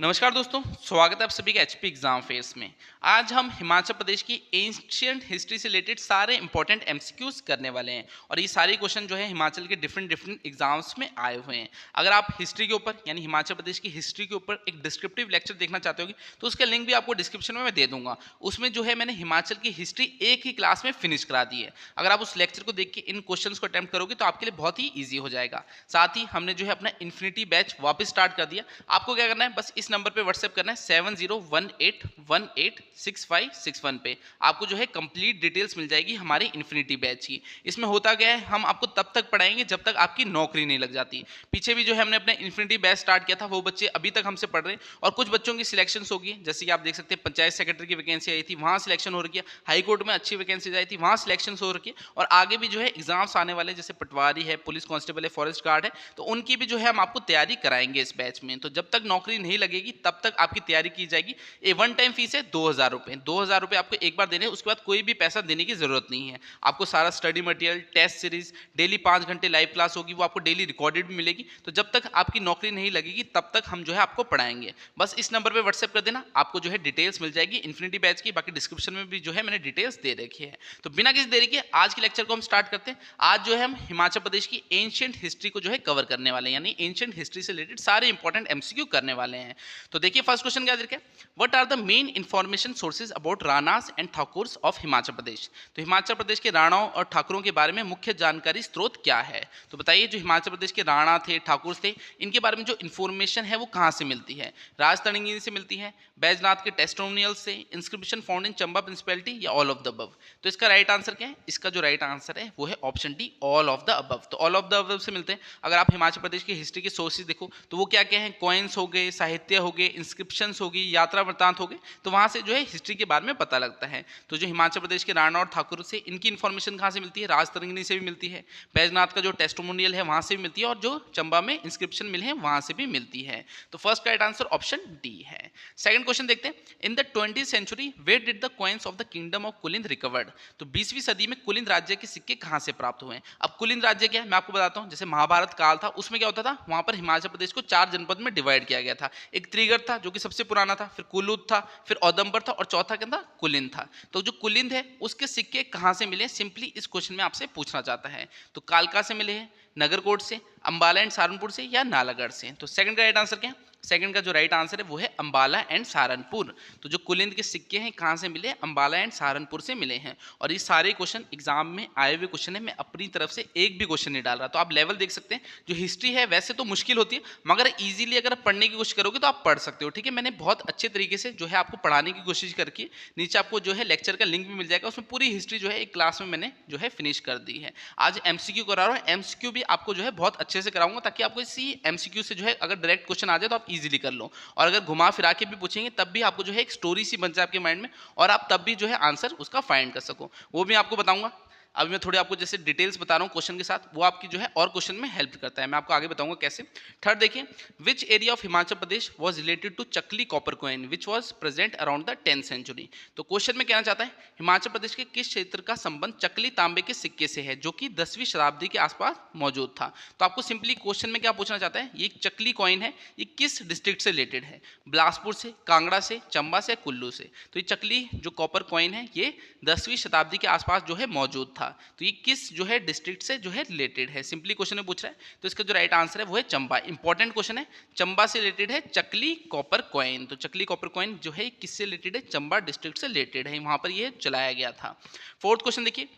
नमस्कार दोस्तों, स्वागत है आप सभी का एचपी एग्जाम फेयर्स में। आज हम हिमाचल प्रदेश की एंशिएंट हिस्ट्री से रिलेटेड सारे इंपॉर्टेंट एमसीक्यूज करने वाले हैं और ये सारे क्वेश्चन जो है हिमाचल के डिफरेंट एग्जाम्स में आए हुए हैं। अगर आप हिस्ट्री के ऊपर यानी हिमाचल प्रदेश की हिस्ट्री के ऊपर एक डिस्क्रिप्टिव लेक्चर देखना चाहते होगे तो उसका लिंक भी आपको डिस्क्रिप्शन में मैं दे दूंगा। उसमें जो है मैंने हिमाचल की हिस्ट्री एक ही क्लास में फिनिश करा दी है। अगर आप उस लेक्चर को देख के इन क्वेश्चन को अटेम्प्ट करोगे तो आपके लिए बहुत ही ईजी हो जाएगा। साथ ही हमने जो है अपना इन्फिनिटी बैच वापस स्टार्ट कर दिया। आपको क्या करना है, बस इस नंबर पे व्हाट्सएप करना है 7018186561 पे। आपको जो है कंप्लीट डिटेल्स मिल जाएगी हमारे इन्फिनिटी बैच की। इसमें होता क्या है, हम आपको तब तक पढ़ाएंगे जब तक आपकी नौकरी नहीं लग जाती। पीछे भी जो है हमने अपने इन्फिनिटी बैच स्टार्ट किया था, वो बच्चे अभी तक हमसे पढ़ रहे हैं और कुछ बच्चों की सिलेक्शन होगी। जैसे कि आप देख सकते हैं पंचायत सेक्रेटरी की वैकेंसी आई थी, वहां सिलेक्शन हो रही है। हाई कोर्ट में अच्छी वैकेंसी आई थी, वहां सिलेक्शन हो रही है। और आगे भी जो है एग्जाम्स आने वाले, जैसे पटवारी है, पुलिस कांस्टेबल है, फॉरेस्ट गार्ड है, तो उनकी भी जो है हम आपको तैयारी कराएंगे इस बैच में। तो जब तक नौकरी नहीं लगेगी तब तक आपकी तैयारी की जाएगी। ये वन टाइम फीस है 2000 रुपये। 2000 रुपये आपको एक बार देने हैं, उसके बाद कोई भी पैसा देने की जरूरत नहीं है। आपको सारा study material, test series, daily 5 घंटे लाइव क्लास होगी, वो आपको डेली रिकॉर्डेड भी मिलेगी। तो जब तक आपकी नौकरी नहीं लगेगी तब तक हम जो है आपको पढ़ाएंगे। बस इस नंबर पे व्हाट्सएप कर देना, आपको जो है डिटेल्स मिल जाएगी इन्फिनिटी बैच की। बाकी डिस्क्रिप्शन में भी जो है मैंने डिटेल्स दे रखी है। तो बिना किसी देरी के आज के लेक्चर को हम स्टार्ट करते हैं। आज जो है हम हिमाचल प्रदेश की एंशिएंट हिस्ट्री को जो है कवर करने वाले हैं, यानी एंशिएंट हिस्ट्री से रिलेटेड सारे इंपॉर्टेंट एमसीक्यू करने वाले हैं। तो देखिए फर्स्ट क्वेश्चन क्या है, what are the main information sources about Ranas and Thakurs of Himachal Pradesh. तो हिमाचल प्रदेश के राणाओं और ठाकुरों के बारे में मुख्य जानकारी स्रोत क्या है। तो बताइए, जो हिमाचल प्रदेश के राणा थे, ठाकुर थे, इनके बारे में जो इन्फॉर्मेशन है वो कहाँ से मिलती है। राजतरंगी से मिलती है, बैजनाथ के टेस्टोनियल से, inscription found in Chamba principality, या ऑल ऑफ द अबव। तो इसका राइट आंसर क्या है? इसका जो राइट आंसर है वो है option D, all of the above. तो ऑल ऑफ द अबव से मिलते हैं। अगर आप हिमाचल प्रदेश की हिस्ट्री के सोर्सेज देखो तो वो क्या क्या है, कॉइन्स हो गए, साहित्य हो गए, इंस्क्रिप्शंस होगी, यात्रा वृत्तांत हो गए, तो वहां से जो है हिस्ट्री के बारे में पता लगता है। तो जो हिमाचल प्रदेश के राणा और ठाकुर से इनकी इन्फॉर्मेशन कहाँ से मिलती है? राजतरंगिणी से भी मिलती है, बैजनाथ का जो टेस्टिमोनियल है वहां से भी मिलती है, और जो चंबा में इंस्क्रिप्शन मिले हैं वहां से भी मिलती है। तो first right answer option D है। सेकंड क्वेश्चन देखते हैं, in the 20th century where did the coins of the kingdom of Kulinda recovered. तो 20वीं सदी में कुलिंद राज्य के सिक्के कहां से प्राप्त हुए हैं। अब कुलिंद राज्य क्या है मैं आपको बताता हूं। जैसे महाभारत काल था, उसमें क्या होता था, वहां पर हिमाचल प्रदेश को 4 जनपद में डिवाइड किया गया था। एक त्रिगढ़ था जो कि सबसे पुराना था, फिर कुलूद था, फिर औदंबर था, और चौथा क्या था, कुलिंद था। तो जो कुलिंद है उसके सिक्के कहां से मिले, सिंपली इस क्वेश्चन में आपसे पूछना चाहता है। तो कालका से मिले हैं, नगरकोट से, अंबाला एंड सहारनपुर से, या नालागढ़ से। तो सेकंड का राइट आंसर क्या है? सेकंड का जो राइट आंसर है वो है अंबाला एंड सहारनपुर। तो जो कुलिंद के सिक्के हैं कहां से मिले, अंबाला एंड सहारनपुर से मिले हैं। और ये सारे क्वेश्चन एग्जाम में आए हुए क्वेश्चन है, मैं अपनी तरफ से एक भी क्वेश्चन नहीं डाल रहा। तो आप लेवल देख सकते हैं, जो हिस्ट्री है वैसे तो मुश्किल होती है, मगर इजीली अगर आप पढ़ने की कोशिश करोगे तो आप पढ़ सकते हो। ठीक है, मैंने बहुत अच्छे तरीके से जो है आपको पढ़ाने की कोशिश करके, नीचे आपको जो है लेक्चर का लिंक भी मिल जाएगा, उसमें पूरी हिस्ट्री जो है एक क्लास में मैंने जो है फिनिश कर दी है। आज एमसीक्यू करा रहा हूँ, एमसीक्यू भी आपको जो है बहुत अच्छे से कराऊंगा, ताकि आपको इसी एमसीक्यू से जो है अगर डायरेक्ट क्वेश्चन आ जाए तो आप इजीली कर लो। और अगर घुमा फिरा के भी पूछेंगे तब भी आपको जो है एक स्टोरी सी बन जाए आपके माइंड में, और आप तब भी जो है आंसर उसका फाइंड कर सको, वो भी आपको बताऊंगा। अभी मैं थोड़ी आपको जैसे डिटेल्स बता रहा हूँ क्वेश्चन के साथ, वो आपकी जो है और क्वेश्चन में हेल्प करता है। मैं आपको आगे बताऊंगा कैसे। थर्ड देखिए, which area of Himachal Pradesh was related to Chakli copper coin which was present around the 10th century. तो क्वेश्चन में कहना चाहता है, हिमाचल प्रदेश के किस क्षेत्र का संबंध चकली तांबे के सिक्के से है, जो कि 10वीं शताब्दी के आसपास मौजूद था। तो आपको सिंपली क्वेश्चन में क्या पूछना चाहता है, ये चकली कॉइन है, ये किस डिस्ट्रिक्ट से रिलेटेड है? बिलासपुर से, कांगड़ा से, चंबा से, कुल्लू से। तो ये चकली जो कॉपर कॉइन है ये 10वीं शताब्दी के आसपास जो है मौजूद था। तो ये किस जो है डिस्ट्रिक्ट से जो है रिलेटेड है, सिंपली क्वेश्चन में पूछ रहा है। तो इसका जो राइट आंसर है वो है चंबा। इंपॉर्टेंट क्वेश्चन है, चंबा से रिलेटेड है चकली कॉपर कॉइन। तो चकली कॉपर कॉइन जो है किससे रिलेटेड है, चंबा डिस्ट्रिक्ट से रिलेटेड है, वहां पर ये चलाया गया था। फोर्थ क्वेश्चन देखिए,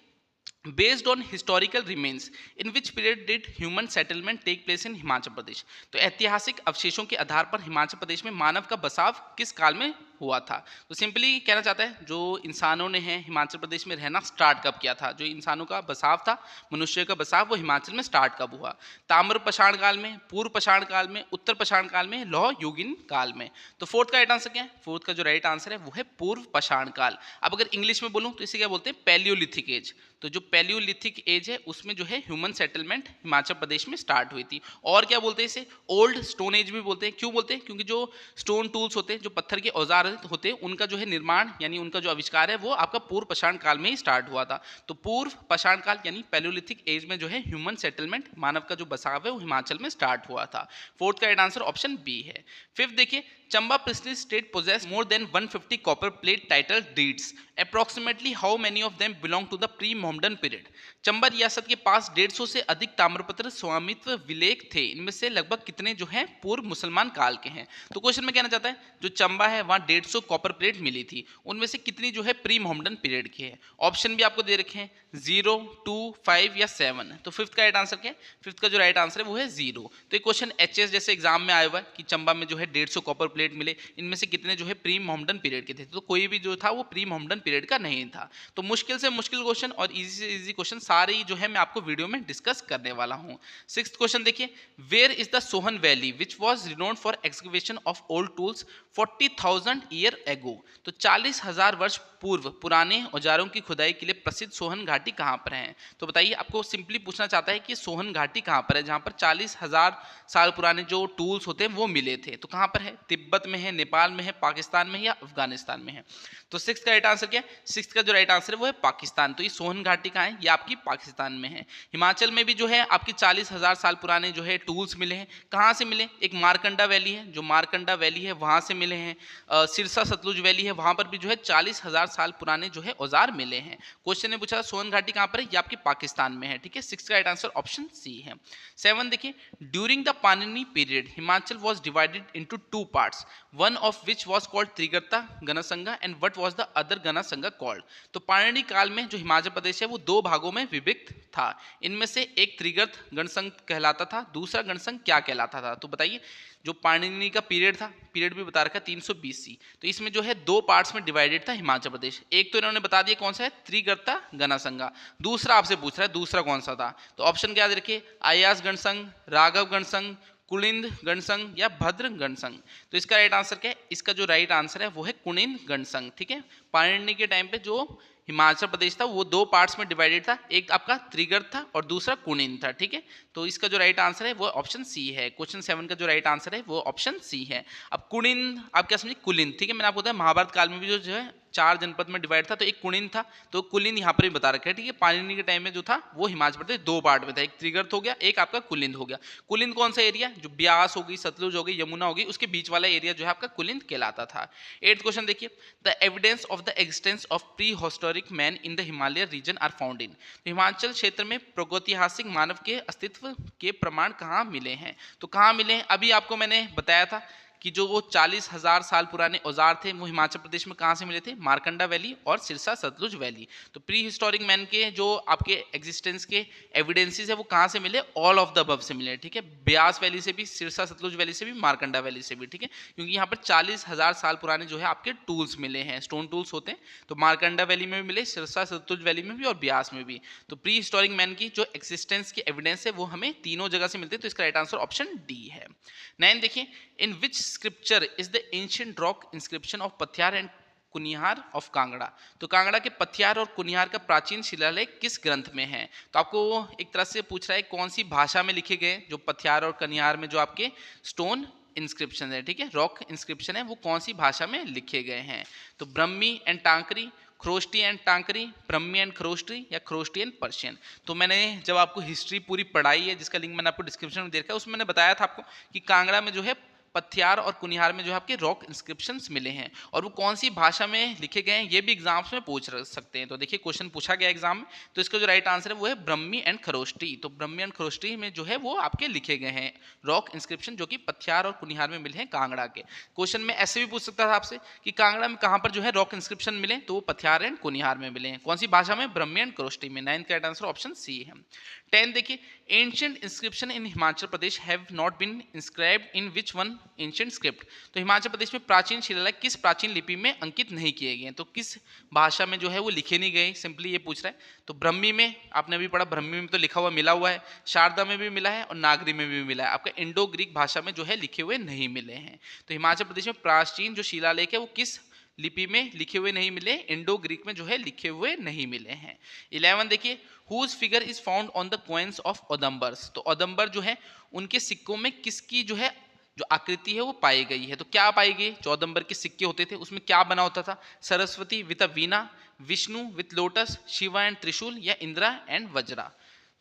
based on historical remains in which period did human settlement take place in Himachal Pradesh. तो ऐतिहासिक अवशेषों के आधार पर हिमाचल प्रदेश में मानव का बसाव किस काल में हुआ था। तो सिंपली कहना चाहता है, जो इंसानों ने है हिमाचल प्रदेश में रहना स्टार्ट कब किया था, जो इंसानों का बसाव था, मनुष्य का बसाव, वो हिमाचल में स्टार्ट कब हुआ। ताम्र पाषाण काल में, पूर्व पाषाण काल में, उत्तर पाषाण काल में, लौह युगीन काल में। तो फोर्थ का राइट आंसर क्या है? फोर्थ का जो राइट आंसर है वो है पूर्व पाषाण काल। अब अगर इंग्लिश में बोलूं तो इसे क्या बोलते हैं, पैलियोलिथिक एज। तो जो पैलियोलिथिक एज है उसमें जो है ह्यूमन सेटलमेंट हिमाचल प्रदेश में स्टार्ट हुई थी। और क्या बोलते हैं इसे, ओल्ड स्टोन एज भी बोलते हैं। क्यों बोलते हैं? क्योंकि जो स्टोन टूल्स होते हैं, जो पत्थर के औजार होते हैं, उनका जो है निर्माण यानी उनका जो आविष्कार है वो आपका पूर्व पाषाण काल में ही स्टार्ट हुआ था। तो पूर्व पाषाण काल यानी पैलियोलिथिक एज में जो है ह्यूमन सेटलमेंट, मानव का जो बसाव है वो हिमाचल में स्टार्ट हुआ था। फोर्थ का राइट आंसर ऑप्शन बी है। फिफ्थ देखिए, Chamba priestly state possessed more than 150 copper plate title deeds. Approximately how many of them belong to the pre-Mohammedan period? Chamba रियासत के पास 150 से अधिक ताम्रपत्र स्वामित्व विलेख थे, इनमें से लगभग कितने जो हैं पूर्व मुसलमान काल के हैं। तो क्वेश्चन में कहना चाहता है जो चंबा है वहां 150 कॉपर प्लेट मिली थी, उनमें से कितनी जो है प्री मोहम्मदन पीरियड की है। ऑप्शन भी आपको दे रखे हैं 0, 2, 5 या 7। तो फिफ्थ का राइट आंसर क्या है? फिफ्थ का जो राइट आंसर है वो है 0। तो ये क्वेश्चन एचएस जैसे एग्जाम में आया हुआ है कि चंबा में जो है 150 कॉपर प्लेट मिले, इनमें से कितने जो है प्री मोहम्मदन पीरियड के थे। तो कोई भी जो था वो प्री मोहम्मदन पीरियड का नहीं था। तो मुश्किल से मुश्किल क्वेश्चन और इजी से इजी क्वेश्चन सारे ही जो है मैं आपको वीडियो में डिस्कस करने वाला हूं। सिक्स्थ क्वेश्चन देखिए, where is the Sohan valley which was renowned for excavation of old tools 40,000 year ago. तो 40,000 वर्ष पूर्व पुराने औजारों की खुदाई के लिए प्रसिद्ध सोहन घाटी कहां पर है। तो बताइए, आपको सिंपली पूछना चाहता है कि सोहन घाटी कहां पर है जहां पर 40,000 साल पुराने जो टूल्स होते हैं वो मिले थे। तो कहां पर है? तिब्बत में है, नेपाल में है, पाकिस्तान में है या अफगानिस्तान में है। तो सिक्स का राइट आंसर क्या है? सिक्स का जो राइट आंसर है वो है पाकिस्तान। तो ये सोहन घाटी कहाँ है? ये आपकी पाकिस्तान में है। हिमाचल में भी जो है आपकी 40,000 साल पुराने जो है टूल्स मिले हैं। कहाँ से मिले? एक मारकंडा वैली है, जो मारकंडा वैली है वहां से मिले हैं। सिरसा सतलुज वैली है, वहां पर भी जो है 40,000 साल पुराने जो है औजार मिले हैं। क्वेश्चन ने पूछा सोहन घाटी कहाँ पर है? ये आपकी पाकिस्तान में है। ठीक है, सिक्स का राइट आंसर ऑप्शन सी है। 7 देखिए, during the Panini period Himachal was divided into 2 पार्ट्स, one of which was called Trigarta Ganasangha and what was the other Ganasangha called. तो पाणिनि काल में जो हिमाचल प्रदेश है वो 2 भागों में विभक्त था। इनमें से एक त्रिगर्त गणसंघ कहलाता था, दूसरा गणसंघ क्या कहलाता था। तो बताइए, जो पाणिनि का पीरियड था, पीरियड भी बता रखा 320 BC, तो इसमें जो है 2 पार्ट्स में डिवाइडेड था हिमाचल प्रदेश। एक तो इन्होंने बता दिया कौन सा है, त्रिगर्ता गणसंगा। दूसरा आपसे पूछ रहा है दूसरा कौन सा था। तो ऑप्शन क्या याद रखिए, आयास गणसंघ, राघव गणसंघ, कुलिंद गणसंघ या भद्र गणसंघ। तो इसका राइट आंसर क्या है? इसका जो राइट आंसर है वो है कुनिंद गणसंघ। ठीक है, पाणिनि के टाइम पे जो हिमाचल प्रदेश था वो 2 पार्ट्स में डिवाइडेड था, एक आपका त्रिगर्त था और दूसरा कुनिंद था। ठीक है, तो इसका जो राइट आंसर है वो ऑप्शन सी है। क्वेश्चन 7 का जो राइट आंसर है वो ऑप्शन सी है। अब कुनिंद आप क्या समझे? कुलिंद। ठीक है, मैंने आपको बताया महाभारत काल में भी जो है 4 जनपद में डिवाइड था, तो एक कुनिंद था, तो कुलिंद यहाँ पर भी बता रखा है। ठीक है, पाणिनि के टाइम में जो था वो हिमाचल प्रदेश 2 पार्ट में था, एक त्रिगर्त हो गया, एक आपका कुलिंद हो गया। कुलिंद कौन सा एरिया? जो ब्यास हो गई, सतलुज हो गई, यमुना हो गई, उसके बीच वाला एरिया जो है आपका कुलिंद कहलाता था। 8th क्वेश्चन देखिए, the evidence of the existence of pre historic man in the Himalaya region are found in. Himachal क्षेत्र में प्रागैतिहासिक मानव के अस्तित्व के प्रमाण कहाँ मिले हैं। तो कहाँ मिले हैं? अभी आपको मैंने बताया था कि जो वो 40,000 साल पुराने औजार थे वो हिमाचल प्रदेश में कहाँ से मिले थे? मारकंडा वैली और सिरसा सतलुज वैली। तो प्री हिस्टोरिक मैन के जो आपके एग्जिस्टेंस के एविडेंसेस है वो कहाँ से मिले? ऑल ऑफ द अबव से मिले। ठीक है, ब्यास वैली से भी, सिरसा सतलुज वैली से भी, मारकंडा वैली से भी। ठीक है, क्योंकि यहाँ पर 40,000 साल पुराने जो है आपके टूल्स मिले हैं, स्टोन टूल्स होते हैं। तो मारकंडा वैली में भी मिले, सिरसा सतलुज वैली में भी और ब्यास में भी। तो प्री हिस्टोरिक मैन की जो एक्सिस्टेंस की एविडेंस है वो हमें तीनों जगह से मिलते हैं। तो इसका राइट आंसर ऑप्शन डी है। 9 देखिए, in which scripture is the ancient rock inscription of Pathiar and Kunihar of Kangra. तो कांगड़ा के पथियार और कुनिहार का प्राचीन शिलालेख किस ग्रंथ में है। तो आपको एक तरह से पूछ रहा है कौन सी भाषा में लिखे गए जो पथियार और कुनिहार में जो आपके स्टोन इंस्क्रिप्शन है, ठीक है, रॉक इंस्क्रिप्शन है, वो कौन सी भाषा में लिखे गए हैं। तो ब्रह्मी and टांकरी, Kharosthi and टांकरी, Brahmi and Kharosthi या खरोष्टी एंड पर्शियन। तो मैंने जब आपको हिस्ट्री पूरी पढ़ाई है, जिसका लिंक मैंने आपको डिस्क्रिप्शन में दे रखा है, उसमें मैंने बताया था आपको कि कांगड़ा में जो है पथियार और कुनिहार में जो है आपके रॉक इंस्क्रिप्शंस मिले हैं और वो कौन सी भाषा में लिखे गए हैं ये भी एग्जाम्स में पूछ सकते हैं। तो देखिए क्वेश्चन पूछा गया एग्जाम में, तो इसका जो राइट आंसर है वो है ब्रह्मी एंड खरोष्टी। तो ब्रह्मी एंड खरोष्टी में जो है वो आपके लिखे गए हैं रॉक इंस्क्रिप्शन जो कि पथियार और कुनिहार में मिले हैं कांगड़ा के। क्वेश्चन में ऐसे भी पूछ सकता था आपसे कि कांगड़ा में कहाँ पर जो है रॉक इंस्क्रिप्शन मिले, तो वो पथियार एंड कुनिहार में मिले हैं। कौन सी भाषा में? ब्रह्मी एंड खरोष्टी में। 9th का राइट आंसर ऑप्शन सी है। 10 देखिए, ancient inscription in Himachal Pradesh have not been inscribed in which one ancient script. तो हिमाचल प्रदेश में प्राचीन शिलालेख किस प्राचीन लिपि में अंकित नहीं किए गए हैं, तो किस भाषा में जो है वो लिखे नहीं गए, सिंपली ये पूछ रहा है। तो ब्रह्मी में आपने अभी पढ़ा, ब्रह्मी में तो लिखा हुआ मिला हुआ है, शारदा में भी मिला है और नागरी में भी मिला है। आपका इंडो ग्रीक भाषा में जो है लिखे हुए नहीं मिले हैं। तो हिमाचल प्रदेश में प्राचीन जो शिलालेख है वो किस लिपि में लिखे हुए नहीं मिले? इंडो ग्रीक में जो है लिखे हुए नहीं मिले हैं। 11 देखिए, whose figure is found on the coins of Audumbaras. तो ओदम्बर जो है उनके सिक्कों में किसकी जो है जो आकृति है वो पाई गई है। तो क्या पाई गई? चौदंबर के सिक्के होते थे, उसमें क्या बना होता था? Saraswati with a Veena, Vishnu with lotus, Shiva and त्रिशूल या इंद्रा एंड वज्रा।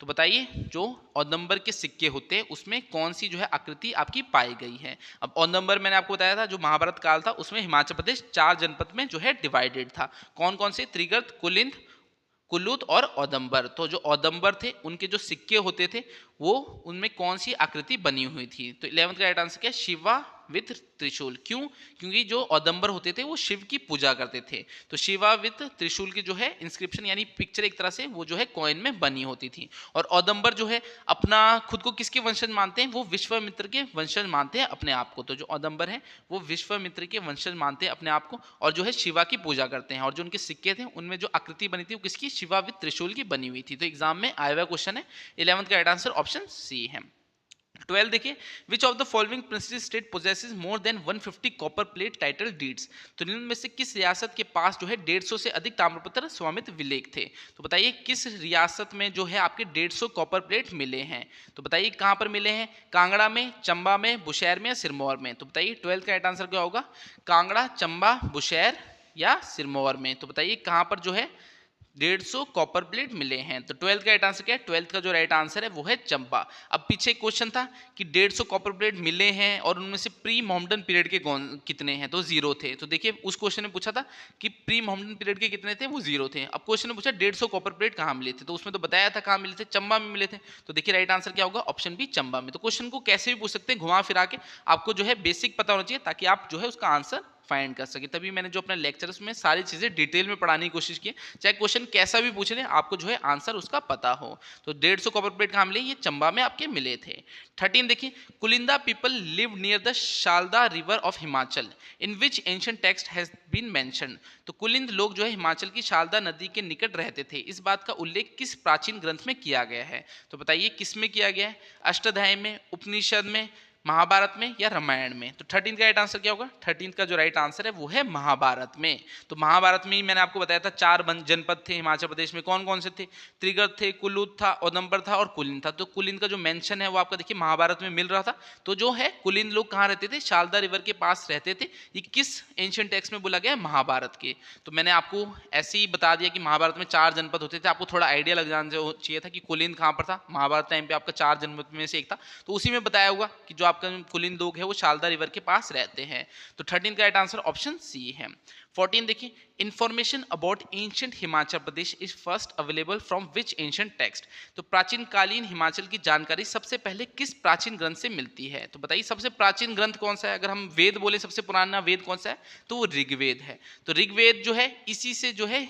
तो बताइए जो औदंबर के सिक्के होते हैं उसमें कौन सी जो है आकृति आपकी पाई गई है। अब औदंबर मैंने आपको बताया था जो महाभारत काल था उसमें हिमाचल प्रदेश 4 जनपद में जो है डिवाइडेड था। कौन कौन से? त्रिगर्त, कुलिंद, कुल्लूत और औदंबर। तो जो औदंबर थे उनके जो सिक्के होते थे वो उनमें कौन सी आकृति बनी हुई थी? तो 11th का राइट आंसर क्या है? शिवा विथ त्रिशूल। क्यों? क्योंकि जो औदंबर होते थे वो शिव की पूजा करते थे। तो शिवा विथ त्रिशूल की जो है इंस्क्रिप्शन यानी पिक्चर एक तरह से वो जो है कॉइन में बनी होती थी। और औदंबर जो है अपना खुद को किसके वंशज मानते हैं? वो विश्वामित्र के वंशज मानते हैं अपने आप को। तो जो औदंबर है वो विश्वामित्र के वंशज मानते हैं अपने आप को और जो है शिवा की पूजा करते हैं। और जो उनके सिक्के थे उनमें जो आकृति बनी थी वो किसकी? शिवा विथ त्रिशूल की बनी हुई थी। तो एग्जाम में आया हुआ क्वेश्चन है। 11th का राइट आंसर ऑप्शन सी है। 12 देखिए, which of the following principal state possesses more than 150 copper plate title deeds. तो निम्न में से किस रियासत के पास जो है 150 से अधिक ताम्रपत्र स्वामित्व विलेख थे? तो बताइए किस रियासत में जो है आपके 150 कॉपर प्लेट मिले हैं? तो बताइए कहां पर मिले हैं? कांगड़ा में, चंबा में, बुशैर में या सिरमौर में? तो बताइए 12th का राइट आंसर क्या होगा? कांगड़ा, चंबा, बुशैर या सिरमौर में। तो बताइए कहां पर जो है 150 कॉपर प्लेट मिले हैं? तो 12th का राइट आंसर क्या है? 12th का जो राइट आंसर है वो है चंबा। अब पीछे क्वेश्चन था कि 150 कॉपर प्लेट मिले हैं और उनमें से प्री मोहम्मदन पीरियड के कितने हैं? तो 0 थे। तो देखिए उस क्वेश्चन में पूछा था कि प्री मोहम्मदन पीरियड के कितने थे? वो 0 थे। अब क्वेश्चन ने पूछा 150 कॉपर प्लेट कहाँ मिले थे? तो उसमें तो बताया था कहाँ मिले थे? चंबा में मिले थे। तो देखिए राइट आंसर क्या होगा? ऑप्शन बी चंबा में। तो क्वेश्चन को कैसे भी पूछ सकते हैं घुमा फिरा के, आपको जो है बेसिक पता होना चाहिए ताकि आप जो है उसका आंसर फाइंड कर सके। तभी मैंने जो अपना लेक्चर उसमें सारी चीजें डिटेल में पढ़ाने की कोशिश की, चाहे क्वेश्चन कैसा भी पूछ ले आपको जो है आंसर उसका पता हो। तो 150 कॉपर प्लेट कहाँ मिले? ये चंबा में आपके मिले थे। 13 देखिए, Kulinda people live near the Sharda river of Himachal in which ancient text has been mentioned. तो कुलिंद लोग जो है हिमाचल की शारदा नदी के निकट रहते थे, इस बात का उल्लेख किस प्राचीन ग्रंथ में किया गया है? तो बताइए किस में किया गया है? अष्टाध्यायी में, उपनिषद में, महाभारत में या रामायण में? तो 13 का राइट आंसर क्या होगा? 13 का जो राइट आंसर है वो है महाभारत में। तो महाभारत में ही मैंने आपको बताया था 4 जनपद थे हिमाचल प्रदेश में। कौन कौन से थे? त्रिगर्त थे, कुल्लूत था, औदंबर था और कुलिंद था। तो कुलिंद का जो मेंशन है वो आपका देखिए महाभारत में मिल रहा था। तो जो है कुलिंद लोग कहाँ रहते थे? शारदा रिवर के पास रहते थे। ये किस एंशिएंट टेक्स्ट में बोला गया है? महाभारत के। तो मैंने आपको ऐसे ही बता दिया कि महाभारत में 4 जनपद होते थे। आपको थोड़ा आइडिया लग जाना चाहिए था कि कुलिंद कहाँ पर था। महाभारत टाइम पे आपका 4 जनपद में से एक था। तो उसी में बताया होगा कि जो आपका कुलिन लोग है वो शारदा रिवर के पास रहते हैं। तो 13 का राइट आंसर ऑप्शन सी है। 14 देखिए, information about ancient Himachal Pradesh is first available from which ancient text. तो प्राचीन कालीन हिमाचल की जानकारी सबसे पहले किस प्राचीन ग्रंथ से मिलती है? तो बताइए सबसे प्राचीन ग्रंथ कौन सा है? अगर हम वेद बोले सबसे पुराना वेद कौन सा है तो वो ऋग्वेद है। तो ऋग्वेद जो है इसी से जो है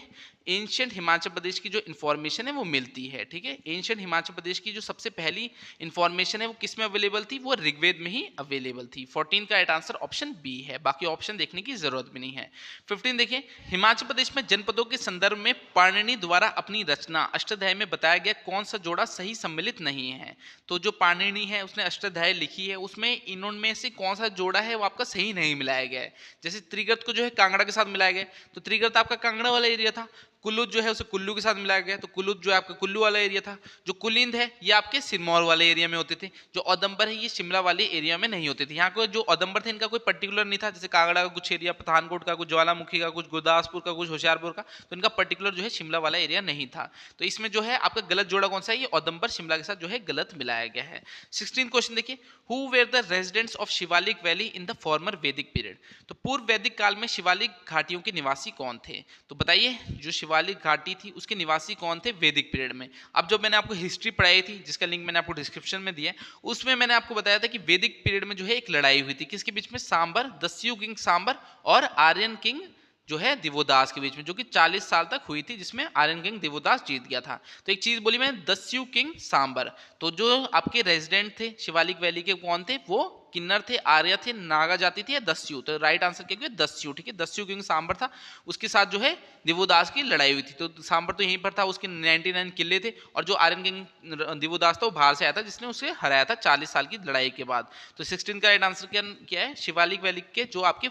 एंशिएंट हिमाचल प्रदेश की जो इन्फॉर्मेशन है वो मिलती है। ठीक है, एंशिएंट हिमाचल प्रदेश की जो सबसे पहली इन्फॉर्मेशन है वो किस में अवेलेबल थी? वो ऋग्वेद में ही अवेलेबल थी। 14 का राइट आंसर ऑप्शन बी है, बाकी ऑप्शन देखने की जरूरत भी नहीं है। 15 देखिए, हिमाचल प्रदेश में जनपदों के संदर्भ में पाणिनि द्वारा अपनी रचना अष्टाध्यायी में बताया गया कौन सा जोड़ा सही सम्मिलित नहीं है? तो जो पाणिनि है उसने अष्टाध्यायी लिखी है उसमें इनमें से कौन सा जोड़ा है वो आपका सही नहीं मिलाया गया है? जैसे त्रिगर्त को जो है कांगड़ा के साथ मिलाया गया, तो त्रिगर्त आपका कांगड़ा वाला एरिया था। कुल्लू जो है उसे कुल्लू के साथ मिलाया गया, तो कुल्लू जो है आपका कुल्लू वाला एरिया था। जो कुलिंद है ये आपके सिरमौर वाले एरिया में होते थे। जो औदंबर है ये शिमला वाले एरिया में नहीं होते थे। यहाँ को जो औदंबर थे इनका कोई पर्टिकुलर नहीं था, जैसे कांगड़ा का कुछ एरिया, पठानकोट का कुछ, ज्वालामुखी का कुछ, गुरदासपुर का कुछ, होशियारपुर का, तो इनका पर्टिकुलर जो है शिमला वाला एरिया नहीं था। तो इसमें जो है आपका गलत जोड़ा कौन सा है? ये औदंबर शिमला के साथ जो है गलत मिलाया गया है। 16 क्वेश्चन देखिए, who were the residents of Shivalik valley in the former वैदिक पीरियड। तो पूर्व वैदिक काल में शिवालिक घाटियों के निवासी कौन थे? तो बताइए जो शिवालिक घाटी थी उसके निवासी कौन थे वैदिक पीरियड में? अब जो मैंने आपको हिस्ट्री पढ़ाई थी जिसका लिंक मैंने आपको डिस्क्रिप्शन में दिया है, उसमें मैंने आपको बताया था कि वैदिक पीरियड में जो है एक लड़ाई हुई थी किसके बीच में? सांबर, दस्यु किंग सांबर और आर्यन किंग जो है दिवोदास के बीच में, जो कि 40 साल तक हुई थी, जिसमें आर्यन किंग दिवोदास जीत गया था। तो एक चीज बोली मैंने, दस्यु किंग सांबर। तो जो आपके रेजिडेंट थे शिवालिक वैली के कौन थे? वो किन्नर थे, आर्य थे, नागा जाति थी या दस्यु। तो राइट आंसर क्या? दस्यु। ठीक है, दस्यु किंग सांबर था, उसके साथ जो है दिवोदास की लड़ाई हुई थी। तो सांबर तो यहीं पर था, उसके 99 किले थे, और जो आर्यन किंग दिवोदास था वो बाहर से आया था जिसने उसे हराया था 40 साल की लड़ाई के बाद। तो 16 का राइट आंसर क्या है? शिवालिक वैली के जो आपके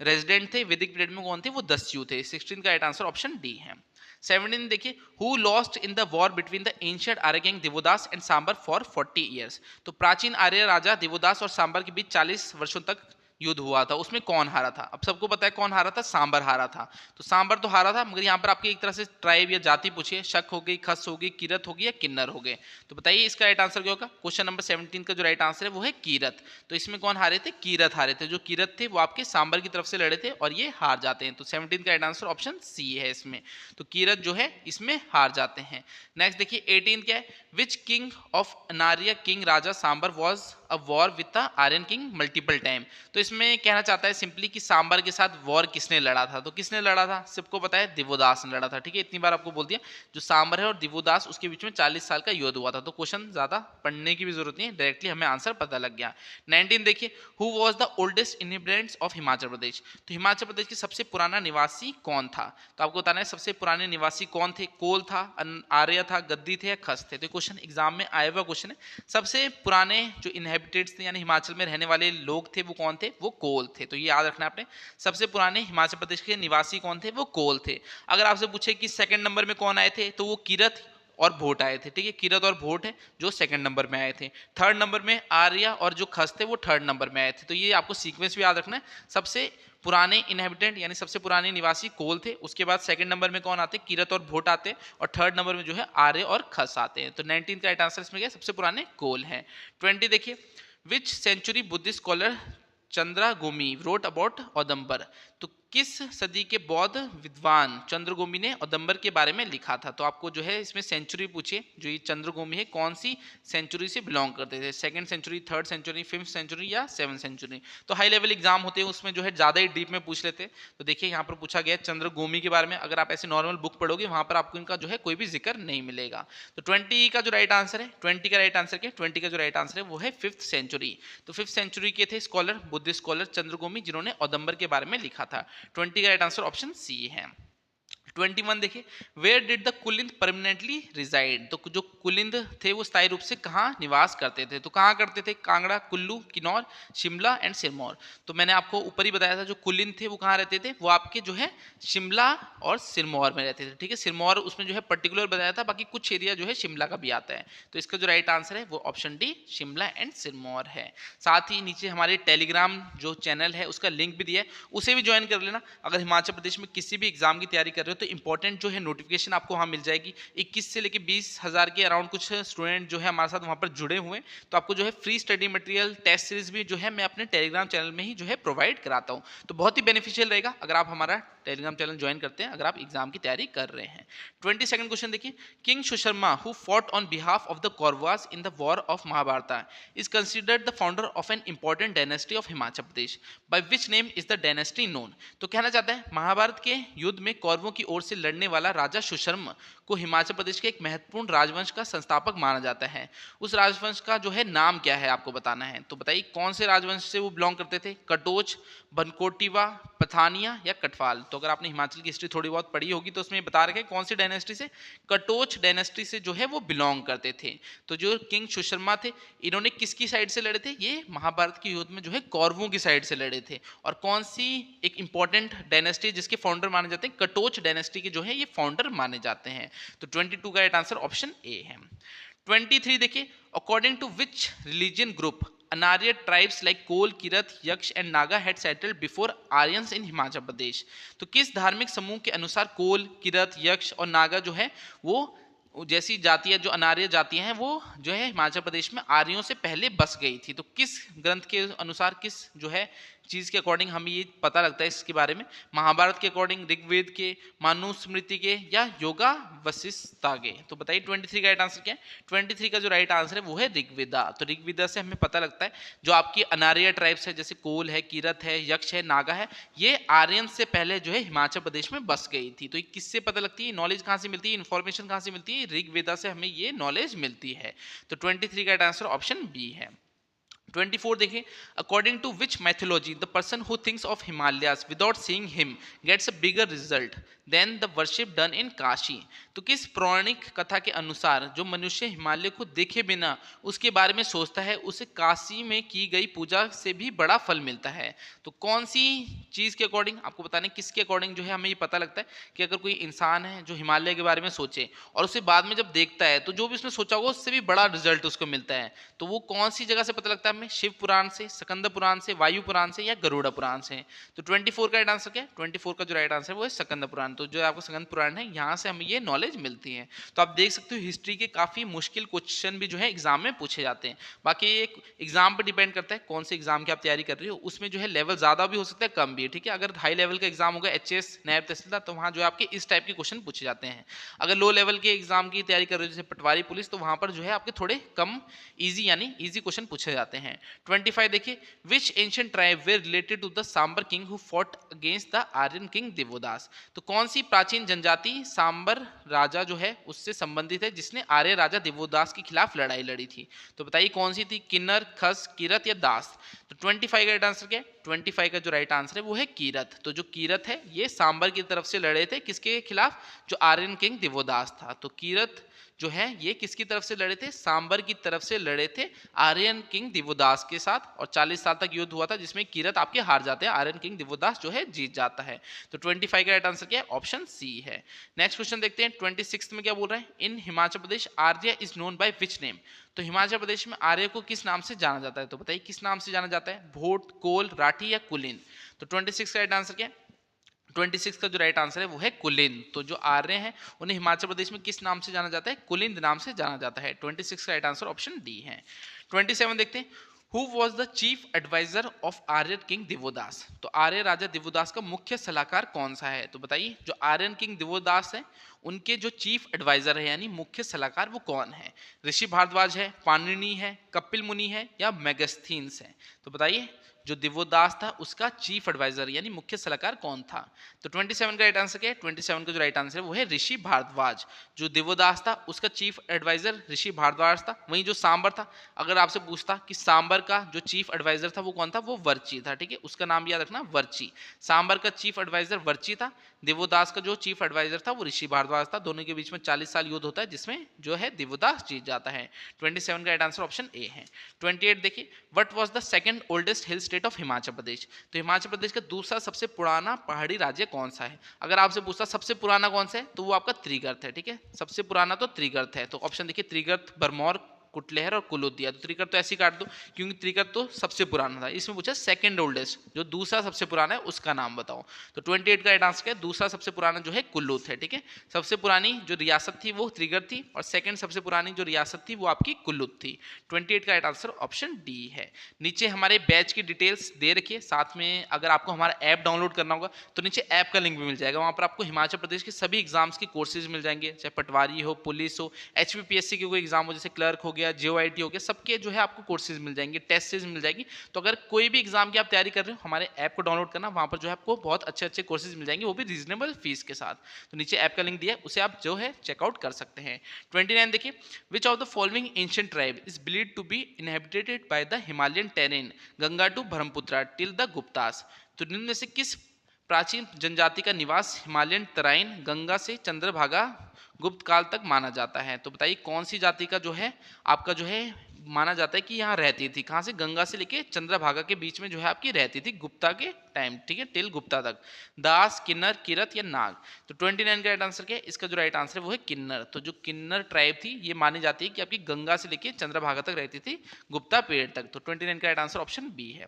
रेजिडेंट थे वैदिक पीरियड में कौन थे? वो दस्यु थे। 16 का राइट आंसर ऑप्शन डी है। 17 देखिए, who lost in the war between the ancient Arya king Divodas and Sambar for 40 years. तो प्राचीन आर्य राजा दिवोदास और सांबर के बीच 40 वर्षों तक युद्ध हुआ था उसमें कौन हारा था? अब सबको पता है कौन हारा था, सांबर हारा था। तो सांबर तो हारा था, मगर यहाँ पर आपकी एक तरह से ट्राइब या जाति पूछिए, शक हो गई, खस हो गई, किरत हो गई या किन्नर हो गए। तो बताइए इसका राइट आंसर क्या होगा? क्वेश्चन नंबर 17 का जो राइट आंसर है वो है कीरत। तो इसमें कौन हारे थे? कीरत हारे थे। जो कीरत थे वो आपके सांबर की तरफ से लड़े थे और ये हार जाते हैं। तो 17 का राइट आंसर ऑप्शन सी है इसमें। तो कीरत जो है इसमें हार जाते हैं। नेक्स्ट देखिए 18 क्या है? Which king of Anarya king Raja Shambar was a war with the Aryan king multiple time. तो इसमें कहना चाहता है सिंपली कि सांबर के साथ वॉर किसने लड़ा था? तो किसने लड़ा था? सबको पता है दिवोदास ने लड़ा था। ठीक है, इतनी बार आपको बोल दिया। जो सांबर है और दिवोदास उसके बीच में 40 साल का युद्ध हुआ था। तो क्वेश्चन ज्यादा पढ़ने की भी जरूरत नहीं है, डायरेक्टली हमें आंसर पता लग गया। 19 देखिए, who was the oldest inhabitants of Himachal Pradesh. तो हिमाचल प्रदेश की सबसे पुराना निवासी कौन था? तो आपको बताना है सबसे पुराने निवासी कौन थे। कोल था, आर्य था, गद्दी थे या खस थे। तो क्वेश्चन एग्जाम में आया हुआ क्वेश्चन है। सबसे पुराने जो इनहेबिटेट्स थे यानी हिमाचल में रहने वाले लोग थे वो कौन थे? वो कोल थे। तो ये याद रखना आपने, सबसे पुराने हिमाचल प्रदेश के निवासी कौन थे? वो कोल थे। अगर आपसे पूछे कि सेकंड नंबर में कौन आए थे, तो वो किरत और भोट आए थे। ठीक है, किरत और भोट है जो सेकंड नंबर में आए थे। थर्ड नंबर में आर्य और जो खस थे वो थर्ड नंबर में आए थे। तो ये आपको सीक्वेंस भी याद रखना है। सबसे पुराने इनहेबिटेंट यानी सबसे पुराने निवासी कोल थे, उसके बाद सेकंड नंबर में कौन आते? किरत और भोट आते, और थर्ड नंबर में जो है आर्य और खस आते हैं। तो 19 का राइट आंसर इसमें क्या है? सबसे पुराने कोल हैं। 20 देखिए, which century Buddhist scholar Chandragomi wrote about Audumbar. तो किस सदी के बौद्ध विद्वान चंद्रगोमी ने औदंबर के बारे में लिखा था? तो आपको जो है इसमें सेंचुरी पूछिए। जो ये चंद्रगोमी है कौन सी सेंचुरी से बिलोंग करते थे? Second century, third century, fifth century या सेवन सेंचुरी। तो हाई लेवल एग्जाम होते हैं उसमें जो है ज्यादा ही डीप में पूछ लेते हैं। तो देखिए यहाँ पर पूछा गया चंद्रगोमी के बारे में। अगर आप ऐसे नॉर्मल बुक पढ़ोगे वहां पर आपको इनका जो है कोई भी जिक्र नहीं मिलेगा। तो 20 का जो राइट आंसर है, 20 का राइट आंसर क्या? 20 का जो राइट आंसर है वो है फिफ्थ सेंचुरी। तो फिफ्थ सेंचुरी के थे स्कॉलर, बुद्धिस्ट स्कॉलर चंद्रगोमी, जिन्होंने औदंबर के बारे में लिखा था। 20 का राइट आंसर ऑप्शन सी है। 21 देखिए, where did the Kulinda permanently resided. तो जो कुलिंद थे वो स्थायी रूप से कहाँ निवास करते थे? तो कहाँ करते थे? कांगड़ा, कुल्लू, किन्नौर, शिमला एंड सिरमौर। तो मैंने आपको ऊपर ही बताया था जो कुलिंद थे वो कहाँ रहते थे? वो आपके जो है शिमला और सिरमौर में रहते थे। ठीक है, सिरमौर उसमें जो है पर्टिकुलर बताया था, बाकी कुछ एरिया जो है शिमला का भी आता है। तो इसका जो राइट आंसर है वो option D Shimla and Sirmaur है। साथ ही नीचे हमारे टेलीग्राम जो चैनल है उसका लिंक भी दिया है, उसे भी ज्वाइन कर लेना। अगर हिमाचल प्रदेश में किसी भी एग्जाम की तैयारी कर रहे हो तो इंपॉर्टेंट जो है नोटिफिकेशन आपको वहाँ मिल जाएगी। 21 से लेकर 20,000 के अराउंड कुछ स्टूडेंट जो है हमारे साथ वहाँ पर जुड़े हुए हैं। तो आपको जो है free study material, test series भी जो है मैं अपने टेलीग्राम चैनल में ही जो है प्रोवाइड कराता हूँ। तो बहुत ही बेनिफिशियल रहेगा अगर आप हमारा टेलीग्राम चैनल ज्वाइन करते हैं, अगर आप एग्जाम की तैयारी कर रहे हैं। 22nd क्वेश्चन देखिए, king Susharma who fought on behalf of the Kauravas in the war of Mahabharata is considered the founder of an important dynasty of Himachal Pradesh, by which name is the dynasty known. तो कहना चाहता है महाभारत के युद्ध में कौरवों की ओर से लड़ने वाला राजा सुशर्मा को हिमाचल प्रदेश के एक महत्वपूर्ण राजवंश का संस्थापक माना जाता है। उस राजवंश का जो है नाम क्या है आपको बताना है। तो बताइए कौन से राजवंश से वो बिलोंग करते थे? कटोच, बनकोटिवा, पठानिया या कटवाल। तो अगर आपने हिमाचल की हिस्ट्री थोड़ी बहुत पढ़ी होगी तो उसमें बता रखे कौन सी डायनेस्टी से? कटोच डायनेस्टी से जो है वो बिलोंग करते थे। तो जो किंग सुशर्मा थे इन्होंने किसकी साइड से लड़े थे? ये महाभारत के युद्ध में जो है कौरवों की साइड से लड़े थे। और कौन सी एक इंपॉर्टेंट डायनेस्टी जिसके फाउंडर माने जाते हैं? कटोच डायनेस्टी के जो है ये फाउंडर माने जाते हैं। तो 22 का राइट आंसर ऑप्शन ए है। 23 देखिए, according to which religion group Anarya tribes like Kol, Kirat, Yaksha and Naga had settled before Aryans in Himachal Pradesh. तो किस धार्मिक समूह के अनुसार कोल, किरत, यक्ष और नागा जो है वो जैसी जातियां, जो अनार्य जातियां हैं वो जो है हिमाचल प्रदेश में आर्यों से पहले बस गई थी। तो किस ग्रंथ के अनुसार, किस जो है चीज के अकॉर्डिंग हमें ये पता लगता है इसके बारे में? महाभारत के अकॉर्डिंग, ऋग्वेद के, मनुस्मृति के या योगा वशिष्ठता के। तो बताइए 23 का राइट आंसर क्या है? 23 का जो राइट आंसर है वो है ऋग्वेदा। तो ऋग्वेदा से हमें पता लगता है जो आपकी अनार्य ट्राइब्स है जैसे कोल है, किरत है, यक्ष है, नागा है, ये आर्यन से पहले जो है हिमाचल प्रदेश में बस गई थी। तो ये किससे पता लगती है? नॉलेज कहाँ से मिलती है, इन्फॉर्मेशन कहाँ से मिलती है? ऋग्वेदा से हमें ये नॉलेज मिलती है। तो 23 का राइट आंसर ऑप्शन बी है। 24 देखिए, according to which mythology the person who thinks of Himalayas without seeing him gets a bigger result than the worship done in Kashi. तो किस पौराणिक कथा के अनुसार जो मनुष्य हिमालय को देखे बिना उसके बारे में सोचता है उसे काशी में की गई पूजा से भी बड़ा फल मिलता है? तो कौन सी चीज़ के अकॉर्डिंग, आपको बताने किसके अकॉर्डिंग जो है हमें ये पता लगता है कि अगर कोई इंसान है जो हिमालय के बारे में सोचे और उसे बाद में जब देखता है तो जो भी उसने सोचा होगा उससे भी बड़ा रिजल्ट उसको मिलता है, तो वो कौन सी जगह से पता लगता है हमें? शिव पुराण से, स्कंद पुराण से, वायु पुराण से या गरुड़ पुराण से। तो 24 का राइट आंसर क्या है? 24 का जो राइट आंसर है वो है स्कंद पुराण। तो जो आपका स्कंद पुराण है यहाँ से हमें ये नॉलेज मिलती है। तो आप देख सकते हो हिस्ट्री के काफ़ी मुश्किल क्वेश्चन भी जो है एग्जाम में पूछे जाते हैं। बाकी एक एग्जाम पर डिपेंड करता है कौन से एग्जाम की आप तैयारी कर रही हो, उसमें जो है लेवल ज़्यादा भी हो सकता है, कम भी, ठीक है। अगर हाई लेवल का एग्जाम होगा एचएस नायब तहसीलदार, तो वहाँ जो है आपके इस टाइप के क्वेश्चन पूछे जाते हैं। अगर लो लेवल के एग्जाम की तैयारी कर रहे हो जैसे पटवारी पुलिस, तो वहाँ पर जो है आपके थोड़े कम इजी यानी इजी क्वेश्चन पूछे जाते हैं। 25 देखिए, which ancient tribe were related to the Shambar king who fought against the Aryan king Divodas. तो कौन सी प्राचीन जनजाति सांबर राजा जो है उससे संबंधित है जिसने आर्य राजा दिवोदास के खिलाफ लड़ाई लड़ी थी? तो बताइए कौन सी थी? किन्नर, खस, किरत या दास। तो 25 का राइट आंसर क्या है? 25 का जो राइट आंसर है वो है कीरत। तो जो कीरत है ये सांबर की तरफ से लड़े थे, किसके खिलाफ? जो आर्यन किंग दिवोदास था। तो कीरत जो है ये किसकी तरफ से लड़े थे? सांबर की तरफ से लड़े थे आर्यन किंग दिवोदास के साथ, और 40 साल तक युद्ध हुआ था जिसमें कीरत आपके हार जाते हैं, आर्यन किंग दिवोदास जो है जीत जाता है। तो 25 का राइट आंसर क्या है? ऑप्शन सी है। नेक्स्ट क्वेश्चन देखते हैं 26 में क्या बोल रहे हैं? In Himachal Pradesh Arya is known by which name. तो हिमाचल प्रदेश में आर्य को किस नाम से जाना जाता है? तो बताइए किस नाम से जाना जाता है? भोट, कोल, राठी या कुलीन। तो 26 का राइट आंसर क्या है? 26 का जो राइट आंसर है वो है कुलिंद। तो जो आर्य हैं उन्हें हिमाचल प्रदेश में किस नाम से जाना जाता है? कुलिंद नाम से जाना जाता है। 26 का राइट आंसर ऑप्शन डी है। 27 देखते हैं, who was the chief advisor of Aryan king Divodas. तो आर्य राजा दिवोदास का मुख्य सलाहकार कौन सा है? तो बताइए जो आर्यन किंग दिवोदास है उनके जो चीफ एडवाइजर है यानी मुख्य सलाहकार वो कौन है? ऋषि भारद्वाज है, पाणिनि है, कपिल मुनि है या मेगस्थीन्स है। तो बताइए जो दिवोदास था उसका चीफ एडवाइजर यानी मुख्य सलाहकार कौन था? तो 27 का राइट आंसर क्या है? 27 का जो राइट आंसर है वो है ऋषि भारद्वाज। जो दिवोदास था उसका चीफ एडवाइजर ऋषि भारद्वाज था। वहीं जो सांबर था, अगर आपसे पूछता कि सांबर का जो चीफ एडवाइजर था वो कौन था? वो वर्ची था, ठीक है, उसका नाम याद रखना वर्ची। सांबर का चीफ एडवाइजर वर्ची था, दिवोदास का जो चीफ एडवाइजर था वो ऋषि भारद्वाज था। दोनों के बीच में 40 साल युद्ध होता है जिसमें जो है दिवोदास जीत जाता है। 27 का राइट आंसर ऑप्शन ए है। 28 देखिए, what was the second oldest hill state of Himachal Pradesh. तो हिमाचल प्रदेश का दूसरा सबसे पुराना पहाड़ी राज्य कौन सा है? अगर आपसे पूछता सबसे पुराना कौन सा है तो वो आपका त्रिगर्त है, ठीक है, सबसे पुराना तो त्रिगर्त है। तो ऑप्शन देखिए त्रिगर्त, भरमौर, कुटलहर और कुलोदिया। तो त्रिगर्त तो ऐसे काट दो क्योंकि त्रिगर्त तो सबसे पुराना था। इसमें पूछा सेकंड ओल्डेस्ट, जो दूसरा सबसे पुराना है उसका नाम बताओ। तो 28 का राइट आंसर क्या है? दूसरा सबसे पुराना जो है कुल्लूत है, ठीक है। सबसे पुरानी जो रियासत थी वो त्रिगर्त थी और सेकंड सबसे पुरानी जो रियासत थी वो आपकी कुल्लूत थी। 28 का राइट आंसर ऑप्शन डी है। नीचे हमारे बैच की डिटेल्स दे रखिए, साथ में अगर आपको हमारा ऐप डाउनलोड करना होगा तो नीचे ऐप का लिंक भी मिल जाएगा। वहाँ पर आपको हिमाचल प्रदेश के सभी एग्जाम्स के कोर्सेज मिल जाएंगे, चाहे पटवारी हो, पुलिस हो, HPPSC के कोई एग्जाम हो जैसे क्लर्क हो गया, JOIT हो गया, सबके जो है आपको कोर्सेज मिल जाएंगे, टेस्ट सीरीज मिल जाएगी। तो अगर कोई भी एग्जाम की आप तैयारी कर रहे हो हमारे ऐप को डाउनलोड करना, वहाँ पर जो है आपको बहुत अच्छे अच्छे कोर्सेज मिल जाएंगे, वो भी रीजनेबल फीस के साथ। तो नीचे ऐप का लिंक दिया है, उसे आप जो है चेकआउट कर सकते हैं। 29 देखिए, which of the following ancient tribe is believed to be inhabited by the Himalayan terrain Ganga to Brahmaputra till the Guptas. तो निम्न में से किस प्राचीन जनजाति का निवास हिमालयन तराइन गंगा से चंद्रभागा गुप्त काल तक माना जाता है? तो बताइए कौन सी जाति का जो है आपका जो है माना जाता है कि यहाँ रहती थी? कहाँ से? गंगा से लेके चंद्रभागा के बीच में जो है आपकी रहती थी गुप्ता के टाइम, ठीक है, टिल गुप्ता तक। दास, किन्नर, किरत या नाग। तो 29 का राइट आंसर क्या है? इसका जो राइट आंसर है वो है किन्नर। तो जो किन्नर ट्राइब थी ये मानी जाती है कि आपकी गंगा से लेके चंद्रभागा तक रहती थी, गुप्ता पीरियड तक। तो 29 का राइट आंसर ऑप्शन बी है।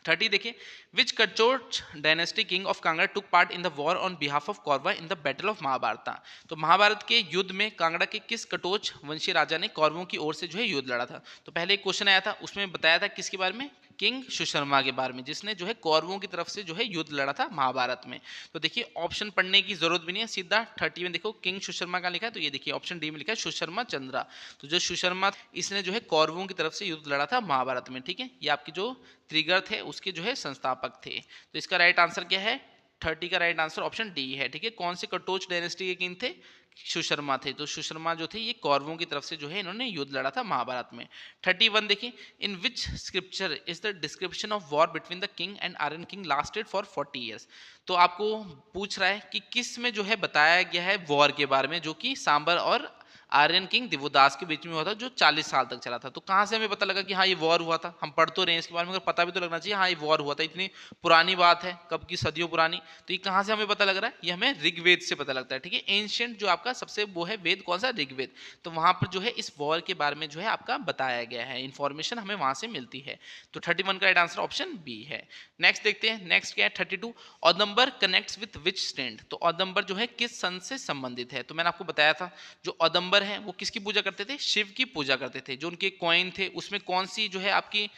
30 देखिए, which Katoch dynasty king of Kangra took part in the war on behalf of Kaurava in the battle of Mahabharata. तो महाभारत के युद्ध में कांगड़ा के किस कटोच वंशीय राजा ने कौरवों की ओर से जो है युद्ध लड़ा था? तो पहले एक क्वेश्चन आया था उसमें बताया था किसके बारे में? किंग सुशर्मा के बारे में, जिसने जो है कौरवों की तरफ से जो है युद्ध लड़ा था महाभारत में। तो देखिए ऑप्शन पढ़ने की जरूरत भी नहीं है, सीधा 30 में देखो किंग सुशर्मा का लिखा है, तो ये देखिए ऑप्शन डी में लिखा है सुशर्मा चंद्रा। तो जो सुशर्मा इसने जो है कौरवों की तरफ से युद्ध लड़ा था महाभारत में, ठीक है। ये आपकी जो त्रिगर्त है उसके जो है संस्थापक थे। तो इसका राइट आंसर क्या है? 30 का राइट आंसर ऑप्शन डी है, ठीक है। कौन से कटोच डायनेस्टी के किंग थे? सुशर्मा थे। तो सुशर्मा जो थे ये कौरवों की तरफ से जो है इन्होंने युद्ध लड़ा था महाभारत में। 31 देखिए, in which scripture is the description of war between the king and Aryan king lasted for 40 years. तो आपको पूछ रहा है कि किस में जो है बताया गया है वॉर के बारे में जो कि सांबर और आर्यन किंग दिवोदास के बीच में हुआ था, जो 40 साल तक चला था। तो कहाँ से हमें पता लगा कि हाँ ये वॉर हुआ था? हम पढ़ तो रहे हैं इसके बारे में, मगर पता भी तो लगना चाहिए हाँ ये वॉर हुआ था। इतनी पुरानी बात है, कब की, सदियों पुरानी। तो ये कहाँ से हमें पता लग रहा है? ये हमें ऋग्वेद से पता लगता है, ठीक है। एंशिएंट जो आपका सबसे वो है वेद कौन सा? ऋग्वेद। तो वहां पर जो है इस वॉर के बारे में जो है आपका बताया गया है, इंफॉर्मेशन हमें वहां से मिलती है। तो 31 का राइट आंसर ऑप्शन बी है। नेक्स्ट देखते हैं, नेक्स्ट क्या है 32। औदंबर कनेक्ट्स विद विच सेंट? तो औदंबर जो है किस संत से संबंधित है? तो मैंने आपको बताया था जो औदंबर है वो किसकी पूजा करते थे? शिव की पूजा करते थे। जो उनके कॉइन थे उसमें कौन सी जो है आपकी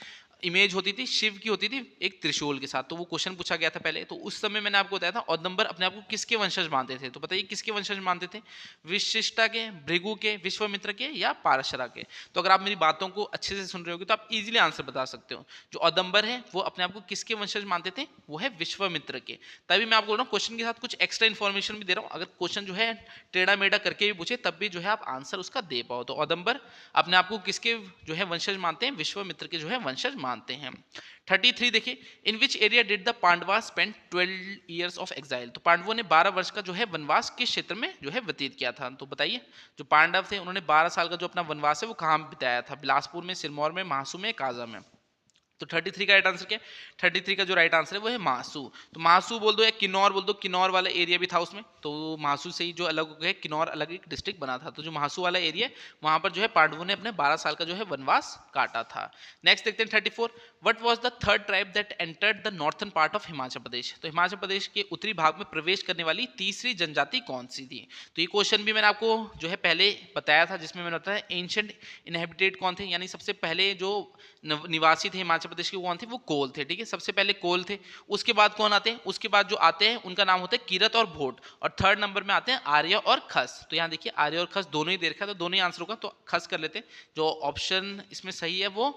इमेज होती थी? शिव की होती थी, एक त्रिशूल के साथ। तो वो क्वेश्चन पूछा गया था पहले। तो उस समय मैंने आपको बताया था औदंबर अपने आप को किसके वंशज मानते थे? तो बताइए किसके वंशज मानते थे? विशिष्टा के, भृगु के, विश्वामित्र के या पारशरा के? तो अगर आप मेरी बातों को अच्छे से सुन रहे होगे तो आप इजीली आंसर बता सकते हो। जो औदंबर है वो अपने आप को किसके वंशज मानते थे? वो है विश्वामित्र के। तभी मैं आपको बोल रहा हूँ क्वेश्चन के साथ कुछ एक्स्ट्रा इन्फॉर्मेशन भी दे रहा हूँ। अगर क्वेश्चन जो है टेढ़ा मेढ़ा करके भी पूछे तब भी जो है आप आंसर उसका दे पाओ। तो औदंबर अपने आप को किसके जो है वंशज मानते हैं? विश्वामित्र के जो है वंशज मानते हैं। 33 देखिए, in which area did the Pandava spend 12 years of exile? तो पांडवों ने 12 वर्ष का जो है वनवास किस क्षेत्र में जो है व्यतीत किया था? तो बताइए, जो पांडव थे उन्होंने 12 साल का जो अपना वनवास है वो कहाँ बिताया था? बिलासपुर में, सिरमौर में, महासू में, काजा में? तो 33 का राइट आंसर क्या है? 33 का जो राइट आंसर है वो है महासू। तो महासू बोल दो या किन्नौर बोल दो, किन्नौर वाला एरिया भी था उसमें। तो महासू से ही जो अलग हो गया, किन्नौर अलग एक डिस्ट्रिक्ट बना था। तो जो महासू वाला एरिया है वहां पर जो है पांडवों ने अपने 12 साल का जो है वनवास काटा था। नेक्स्ट देखते हैं 34। What was the third tribe that entered the northern part of Himachal Pradesh? तो हिमाचल प्रदेश के उत्तरी भाग में प्रवेश करने वाली तीसरी जनजाति कौन सी थी? तो ये क्वेश्चन भी मैंने आपको जो है पहले बताया था, जिसमें मैंने बताया एंशिएंट इनहेबिटेड कौन थे, यानी सबसे पहले जो निवासी थे हिमाचल प्रदेश के कौन थे? वो कोल थे, ठीक है। सबसे पहले कोल थे, उसके बाद कौन आते हैं? उसके बाद जो आते हैं उनका नाम होता है किरत और भोट, और थर्ड नंबर में आते हैं आर्य और खस। तो यहाँ देखिए आर्य और खस दोनों ही दे रखा है, तो दोनों ही आंसर होगा। तो खस कर लेते हैं। जो ऑप्शन इसमें सही है वो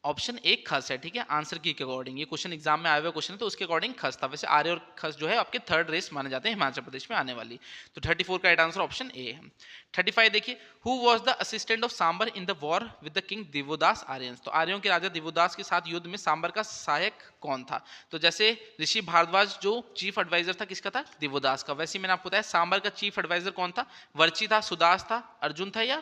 ऑप्शन एक खस है, ठीक है। आंसर की अकॉर्डिंग, ये क्वेश्चन एग्जाम में आया हुआ क्वेश्चन है तो उसके अकॉर्डिंग खस था। वैसे आर्य और खस जो है आपके थर्ड रेस माने जाते हैं हिमाचल प्रदेश में आने वाली। तो 34 का राइट आंसर ऑप्शन ए है। 35 देखिए, who was the assistant of Sambar in the war with the king Divodas Aryans? तो आर्यों के राजा दिवोदास के साथ युद्ध में सांबर का सहायक कौन था? तो जैसे ऋषि भारद्वाज जो चीफ एडवाइजर था किसका था? दिवोदास का। वैसे मैंने आपको बताया सांबर का चीफ एडवाइजर कौन था? वर्ची था, सुदास था, अर्जुन था या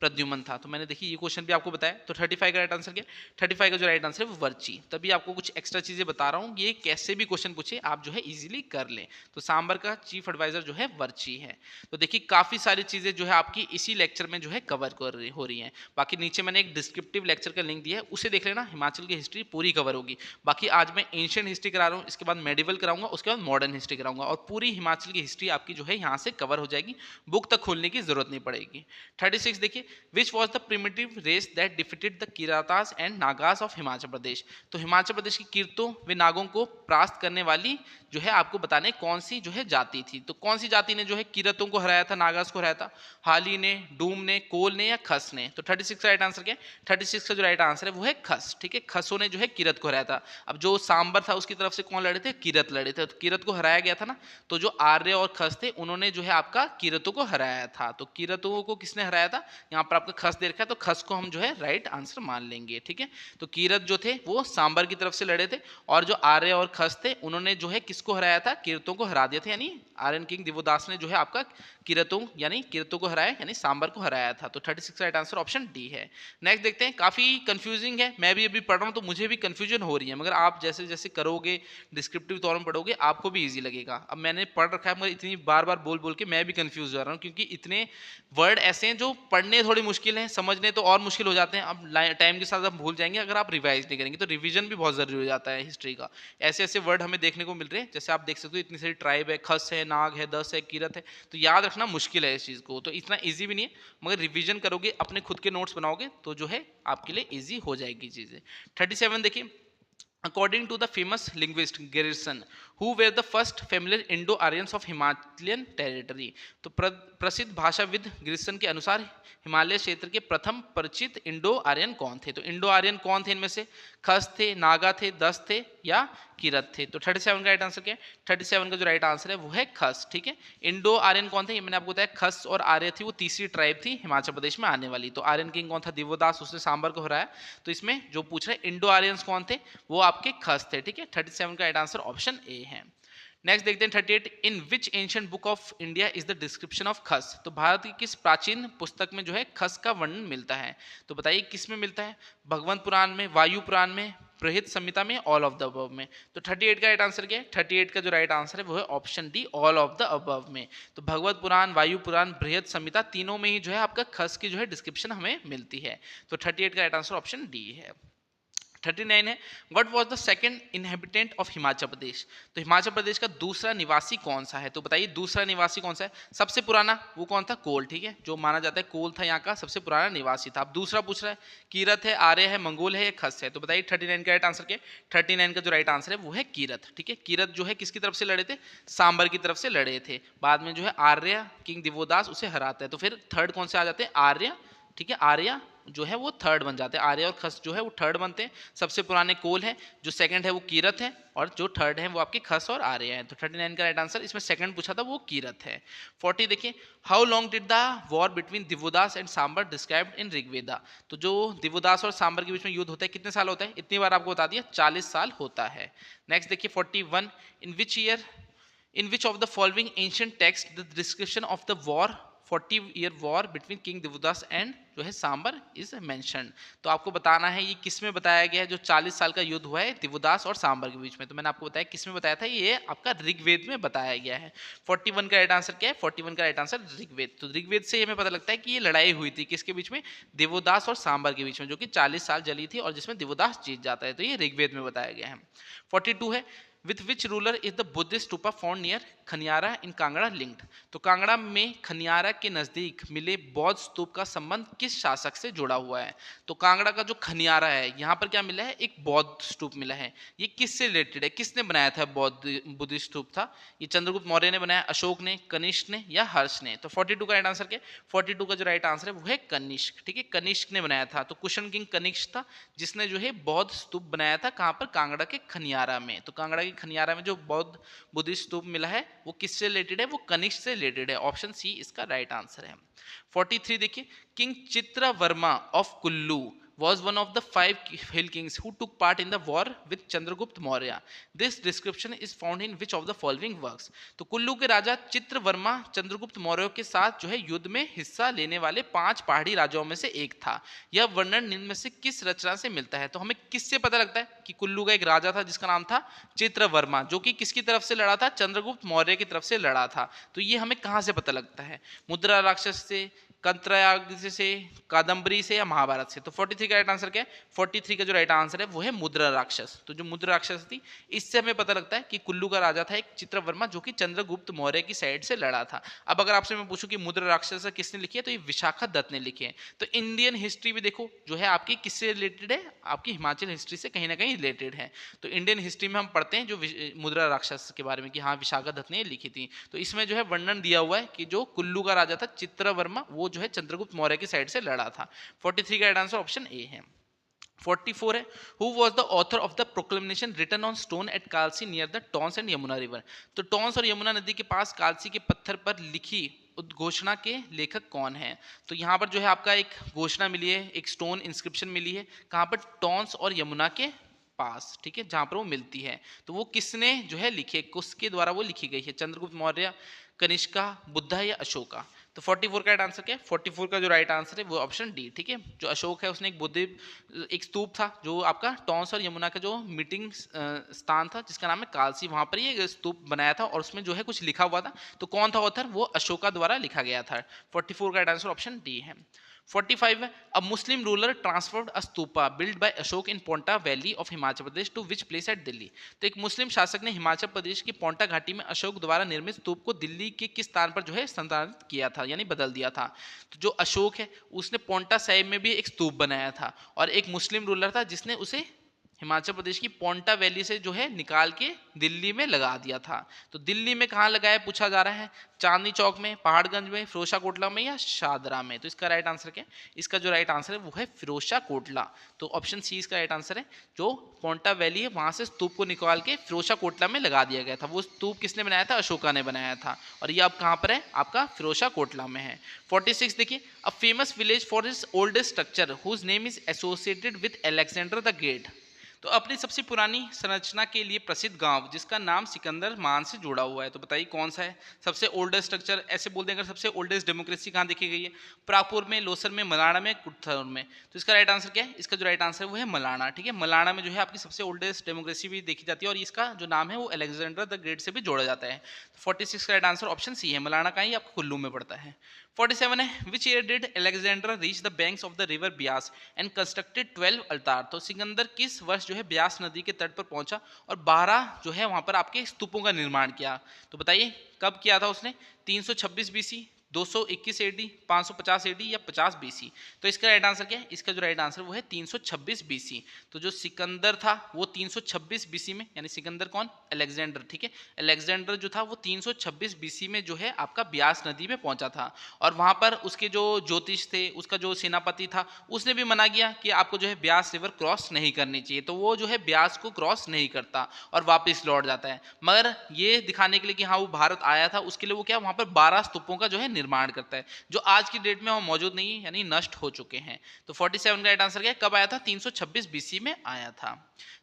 प्रद्युमन था? तो मैंने देखिए ये क्वेश्चन भी आपको बताया। तो 35 का राइट आंसर क्या? 35 का जो राइट आंसर है वो वर्ची। तभी आपको कुछ एक्स्ट्रा चीजें बता रहा हूँ, ये कैसे भी क्वेश्चन पूछे आप जो है इजीली कर लें। तो सांबर का चीफ एडवाइजर जो है वर्ची है। तो देखिए काफी सारी चीजें जो है आपकी इसी लेक्चर में जो है कवर हो रही हैं। बाकी नीचे मैंने एक डिस्क्रिप्टिव लेक्चर का लिंक दिया है, उसे देख लेना, हिमाचल की हिस्ट्री पूरी कवर होगी। बाकी आज मैं एंशिएंट हिस्ट्री करा रहा हूँ, इसके बाद मेडिवल कराऊंगा, उसके बाद मॉडर्न हिस्ट्री कराऊंगा, और पूरी हिमाचल की हिस्ट्री आपकी जो है यहाँ से कवर हो जाएगी, बुक तक खोलने की जरूरत नहीं पड़ेगी। 36 देखिए, which was the primitive race that defeated the Kiratas and Nagas of Himachal Pradesh? तो हिमाचल प्रदेश की किरतों व नागों को परास्त करने वाली जो है आपको बताने कौन सी जो है जाति थी? तो कौन सी जाति ने जो है किरतों को हराया था, नागास को हराया था? हाली ने, डूम ने, कोल ने या खस ने? तो 36 का राइट आंसर क्या है? 36 का जो राइट आंसर है वो है खस, ठीक है। खसों ने जो है किरत को हराया था। अब जो सांबर था उसकी तरफ से कौन लड़े थे? किरत लड़े थे। तो किरत को हराया गया था ना, तो जो आर्य और खस थे उन्होंने जो है आपका किरतों को हराया था। तो किरतों को किसने हराया था? यहाँ पर आपका खस दे रखा है, तो खस को हम जो है राइट आंसर मान लेंगे, ठीक है। तो किरत जो थे वो सांबर की तरफ से लड़े थे, और जो आर्य और खस थे उन्होंने जो है किसको हराया था? किरतों को हरा दिया था। यानी आर्यन किंग दिवोदास ने जो है आपका किरतों को हराया, यानी सांबर को हराया था। तो 36 राइट आंसर ऑप्शन डी है। नेक्स्ट देखते हैं, काफी कंफ्यूजिंग है, मैं भी अभी पढ़ रहा हूँ तो मुझे भी कंफ्यूजन हो रही है, मगर आप जैसे जैसे करोगे, डिस्क्रिप्टिव तौर में पढ़ोगे, आपको भी ईजी लगेगा। अब मैंने पढ़ रखा है मगर इतनी बार बार बोल बोल के मैं भी कंफ्यूज हो रहा हूँ, क्योंकि इतने वर्ड ऐसे हैं जो पढ़ने थोड़ी मुश्किल है, समझने तो और मुश्किल हो जाते हैं। अब टाइम के साथ आप भूल जाएंगे अगर आप रिवाइज नहीं करेंगे। तो रिवीजन भी बहुत जरूरी हो जाता है हिस्ट्री का। ऐसे ऐसे वर्ड हमें देखने को मिल रहे हैं, जैसे आप देख सकते हो इतनी सारी ट्राइब है, खस है, नाग है, दस है, किरत है, तो याद रखना मुश्किल है इस चीज को। तो इतना ईजी भी नहीं है, मगर रिवीजन करोगे, अपने खुद के नोट्स बनाओगे तो जो है आपके लिए ईजी हो जाएगी चीजें। 37 देखिए, according to the famous linguist Gerson, who were the first familiar Indo-Aryans of Himalayan territory? तो प्रसिद्ध भाषाविद ग्रिसन के अनुसार हिमालय क्षेत्र के प्रथम परिचित इंडो आर्यन कौन थे? तो इंडो आर्यन कौन थे इनमें से? खस थे, नागा थे, दस थे या किरत थे? तो 37 का राइट आंसर क्या है? 37 का जो राइट आंसर है वो है खस, ठीक है। इंडो आर्यन कौन थे? ये मैंने आपको बताया, खस और आर्य थी, वो तीसरी ट्राइब थी हिमाचल प्रदेश में आने वाली। तो आर्यन किंग कौन था? दिवोदास, उसने सांबर को हराया। तो इसमें जो पूछ रहे इंडो आर्यंस कौन थे, वो आपके खस थे, ठीक है। 37 का राइट आंसर ऑप्शन ए है। नेक्स्ट देखते हैं 38, in which ancient book of India is the description of Khas. तो भारत की किस प्राचीन पुस्तक में जो है खस का वर्णन मिलता है? तो बताइए किस में मिलता है? भगवंत पुराण में, वायु पुराण में, बृहद संहिता में, ऑल ऑफ द अबव में। तो 38 का राइट आंसर क्या है? 38 का जो राइट आंसर है वो है option D, all of the above में। तो भगवत पुराण, वायु पुराण, बृहद संहिता तीनों में ही जो है आपका खस की जो है डिस्क्रिप्शन हमें मिलती है। तो 38 का राइट आंसर ऑप्शन डी है। 39 है, what was the second inhabitant of Himachal Pradesh. तो हिमाचल प्रदेश का दूसरा निवासी कौन सा है? तो बताइए दूसरा निवासी कौन सा है? सबसे पुराना वो कौन था? कोल, ठीक है, जो माना जाता है कोल था यहाँ का सबसे पुराना निवासी था। अब दूसरा पूछ रहा है कीरत है, आर्य है, मंगोल है या खस है। तो बताइए 39 का राइट आंसर क्या है? 39 का जो राइट आंसर है वो है कीरत, ठीक है। कीरत जो है किसकी तरफ से लड़े थे? सांबर की तरफ से लड़े थे। बाद में जो है आर्य, किंग दिवोदास उसे हराता है। तो फिर थर्ड कौन से आ जाते हैं? आर्य, ठीक है, आर्य जो है वो थर्ड बन जाते हैं। आर्य और खस जो है वो थर्ड बनते हैं। सबसे पुराने कोल है, जो सेकंड है वो कीरत है, और जो थर्ड है वो आपके खस और आर्य है। तो 39 का राइट आंसर, इसमें सेकंड पूछा था वो कीरत है। 40 देखिए, how long did the war between Divodas and Sambar described in Rigveda. तो जो दिवोदास और सांबर के बीच में युद्ध होता है कितने साल होता है? इतनी बार आपको बता दिया, 40 साल होता है। नेक्स्ट देखिए 41, in which of the following ancient text the description of the war 40-year war between king Divodas and जो है सांबर इज मेंशन्ड। तो आपको बताना है ये किस में बताया गया है जो 40 साल का युद्ध हुआ है दिवोदास और सांबर के बीच में। तो मैंने आपको बताया किस में बताया था, ये आपका ऋग्वेद में बताया गया है। 41 का राइट आंसर क्या है? 41 का राइट आंसर ऋग्वेद। तो ऋग्वेद से हमें पता लगता है कि ये लड़ाई हुई थी किसके बीच में? दिवोदास और सांबर के बीच में, जो कि 40 साल जली थी और जिसमें दिवोदास जीत जाता है। तो ये ऋग्वेद में बताया गया है। 42 है, with which ruler is the Buddhist stupa found near Khaniyara in Kangra linked. तो कांगड़ा में खनियारा के नजदीक मिले बौद्ध स्तूप का संबंध किस शासक से जुड़ा हुआ है? तो कांगड़ा का जो खनियारा है यहाँ पर क्या मिला है? एक बौद्ध स्तूप मिला है। ये किससे रिलेटेड है? किसने बनाया था बुद्धिस्ट स्तूप था? ये चंद्रगुप्त मौर्य ने बनाया, अशोक ने, कनिष्क ने या हर्ष ने? तो 42 का राइट आंसर क्या? 42 का जो राइट आंसर है वो है कनिष्क, ठीक है, कनिष्क ने बनाया था। तो कुशन किंग कनिष्क था जिसने जो है बौद्ध स्तूप बनाया था। कहाँ पर? कांगड़ा के खनियारा में। तो कांगड़ा के खनियारा में जो बौद्ध बुद्धिस्ट स्तूप मिला है वो किससे रिलेटेड है? वो कनिष्क से रिलेटेड है। ऑप्शन सी इसका राइट आंसर है। 43 देखिए, king Chitravarma of Kullu was one of the 5 hill kings who took part in the war with Chandragupta Maurya. This description is found in which of the following works? तो कुल्लू के राजा चित्रवर्मा चंद्रगुप्त मौर्य के साथ जो है युद्ध में हिस्सा लेने वाले 5 पहाड़ी राजाओं में से एक था। यह वर्णन निम्न में से किस रचना से मिलता है? तो हमें किससे पता लगता है कि कुल्लू का एक राजा था जिसका नाम था चित्रवर्मा, जो कि किसकी तरफ से लड़ा था? चंद्रगुप्त मौर्य की तरफ से लड़ा था। तो ये हमें कहाँ से पता लगता है? मुद्रा राक्षस से, कंत्रयाग से, कादम्बरी से या महाभारत से? तो 43 का राइट आंसर क्या है? 43 का जो राइट आंसर है वो है मुद्रा राक्षस। तो जो मुद्रा राक्षस थी इससे हमें पता लगता है कि कुल्लू का राजा था एक चित्रवर्मा, जो कि चंद्रगुप्त मौर्य की साइड से लड़ा था। अब अगर आपसे मैं पूछूं कि मुद्रा राक्षस किसने लिखी है, तो ये विशाखा दत्त ने लिखी है। तो इंडियन हिस्ट्री भी देखो जो है आपकी किससे रिलेटेड है? आपकी हिमाचल हिस्ट्री से कहीं ना कहीं रिलेटेड है। तो इंडियन हिस्ट्री में हम पढ़ते हैं जो मुद्रा राक्षस के बारे में कि हाँ विशाखा दत्त ने लिखी थी। तो इसमें जो है वर्णन दिया हुआ है कि जो कुल्लू का राजा था चित्रवर्मा वो जो है चंद्रगुप्त मौर्य की साइड से लड़ा था। 43 का राइट आंसर ऑप्शन ए है। 44 है, who was the author of the proclamation written on stone at Kalsi near the Tons and Yamuna river. तो टॉन्स और यमुना नदी के पास कालसी के पत्थर पर लिखी उद्घोषणा के लेखक कौन है? तो यहाँ पर जो है आपका एक घोषणा मिली है, एक स्टोन इंस्क्रिप्शन मिली है, कहाँ पर? टॉन्स और यमुना के पास, ठीक है, जहाँ पर वो मिलती है। तो वो किसने जो है लिखी है, किसके द्वारा वो लिखी गई है? चंद्रगुप्त मौर्य, कनिष्का, बुद्धा या अशोका? तो 44 का राइट आंसर क्या है? 44 का जो राइट आंसर है वो ऑप्शन डी, ठीक है। जो अशोक है उसने एक स्तूप था जो आपका टॉन्स और यमुना का जो मीटिंग स्थान था जिसका नाम है कालसी, वहां पर ये स्तूप बनाया था और उसमें जो है कुछ लिखा हुआ था। तो कौन था ऑथर? वो अशोका द्वारा लिखा गया था। 44 का राइट आंसर ऑप्शन डी है। 45 है, a Muslim ruler transferred a stupa build by Ashoka in Paonta valley of Himachal Pradesh to which place at Delhi. तो एक मुस्लिम शासक ने हिमाचल प्रदेश की पोंटा घाटी में अशोक द्वारा निर्मित स्तूप को दिल्ली के किस स्थान पर जो है स्थानांतरित किया था, यानी बदल दिया था? तो जो अशोक है उसने पोंटा साहिब में भी एक स्तूप बनाया था और एक मुस्लिम रूलर था जिसने उसे हिमाचल प्रदेश की पोंटा वैली से जो है निकाल के दिल्ली में लगा दिया था। तो दिल्ली में कहाँ लगाया पूछा जा रहा है? चांदनी चौक में, पहाड़गंज में, फिरोजा कोटला में या शादरा में? तो इसका राइट आंसर क्या है? इसका जो राइट आंसर है वो है फिरोजा कोटला। तो ऑप्शन सी इसका राइट आंसर है। जो पोंटा वैली है वहां से स्तूप को निकाल के फिरोजा कोटला में लगा दिया गया था। वो स्तूप किसने बनाया था? अशोका ने बनाया था। और ये अब कहाँ पर है? आपका फिरोजा कोटला में है। 46 देखिए, a famous village for its oldest structure whose name is associated with Alexander the great. तो अपनी सबसे पुरानी संरचना के लिए प्रसिद्ध गांव जिसका नाम सिकंदर मान से जुड़ा हुआ है, तो बताइए कौन सा है। सबसे ओल्डेस्ट स्ट्रक्चर ऐसे बोलते हैं, अगर सबसे ओल्डेस्ट डेमोक्रेसी कहाँ देखी गई है, प्रागपुर में, लोसर में, मलाना में, कुट्थर में। तो इसका राइट आंसर क्या है, इसका जो राइट आंसर है वो है मलाना। ठीक है, मलाना में जो है आपकी सबसे ओल्डेस्ट डेमोक्रेसी भी देखी जाती है और इसका जो नाम है वो अलेक्जेंडर द ग्रेट से भी जोड़ा जाता है। 46 का राइट आंसर ऑप्शन सी है, मलाना का ही आपको कुल्लू में पड़ता है। 47 है, विच year did Alexander reach the banks of the river Beas and constructed 12 अल्तार। तो सिकंदर किस वर्ष जो है ब्यास नदी के तट पर पहुंचा और 12 जो है वहां पर आपके स्तूपों का निर्माण किया। तो बताइए कब किया था उसने, 326 बीसी, 221 एडी, 550 एडी या 50 बीसी। तो इसका राइट आंसर क्या है, इसका जो राइट आंसर वो है 326 बीसी। तो जो सिकंदर था वो 326 बीसी में, यानी सिकंदर कौन, अलेक्जेंडर। ठीक है, अलेक्जेंडर जो था वो 326 बीसी में जो है आपका ब्यास नदी में पहुंचा था और वहां पर उसके जो ज्योतिष थे, उसका जो सेनापति था, उसने भी मना किया कि आपको जो है ब्यास रिवर क्रॉस नहीं करनी चाहिए। तो वो जो है ब्यास को क्रॉस नहीं करता और वापस लौट जाता है। मगर ये दिखाने के लिए कि हाँ वो भारत आया था, उसके लिए वो क्या वहां पर 12 स्तूपों का जो है निर्माण करता है, जो आज की डेट में वो मौजूद नहीं है, यानी नष्ट हो चुके हैं। तो 47 का राइट आंसर क्या है, कब आया था, 326 बीसी में आया था।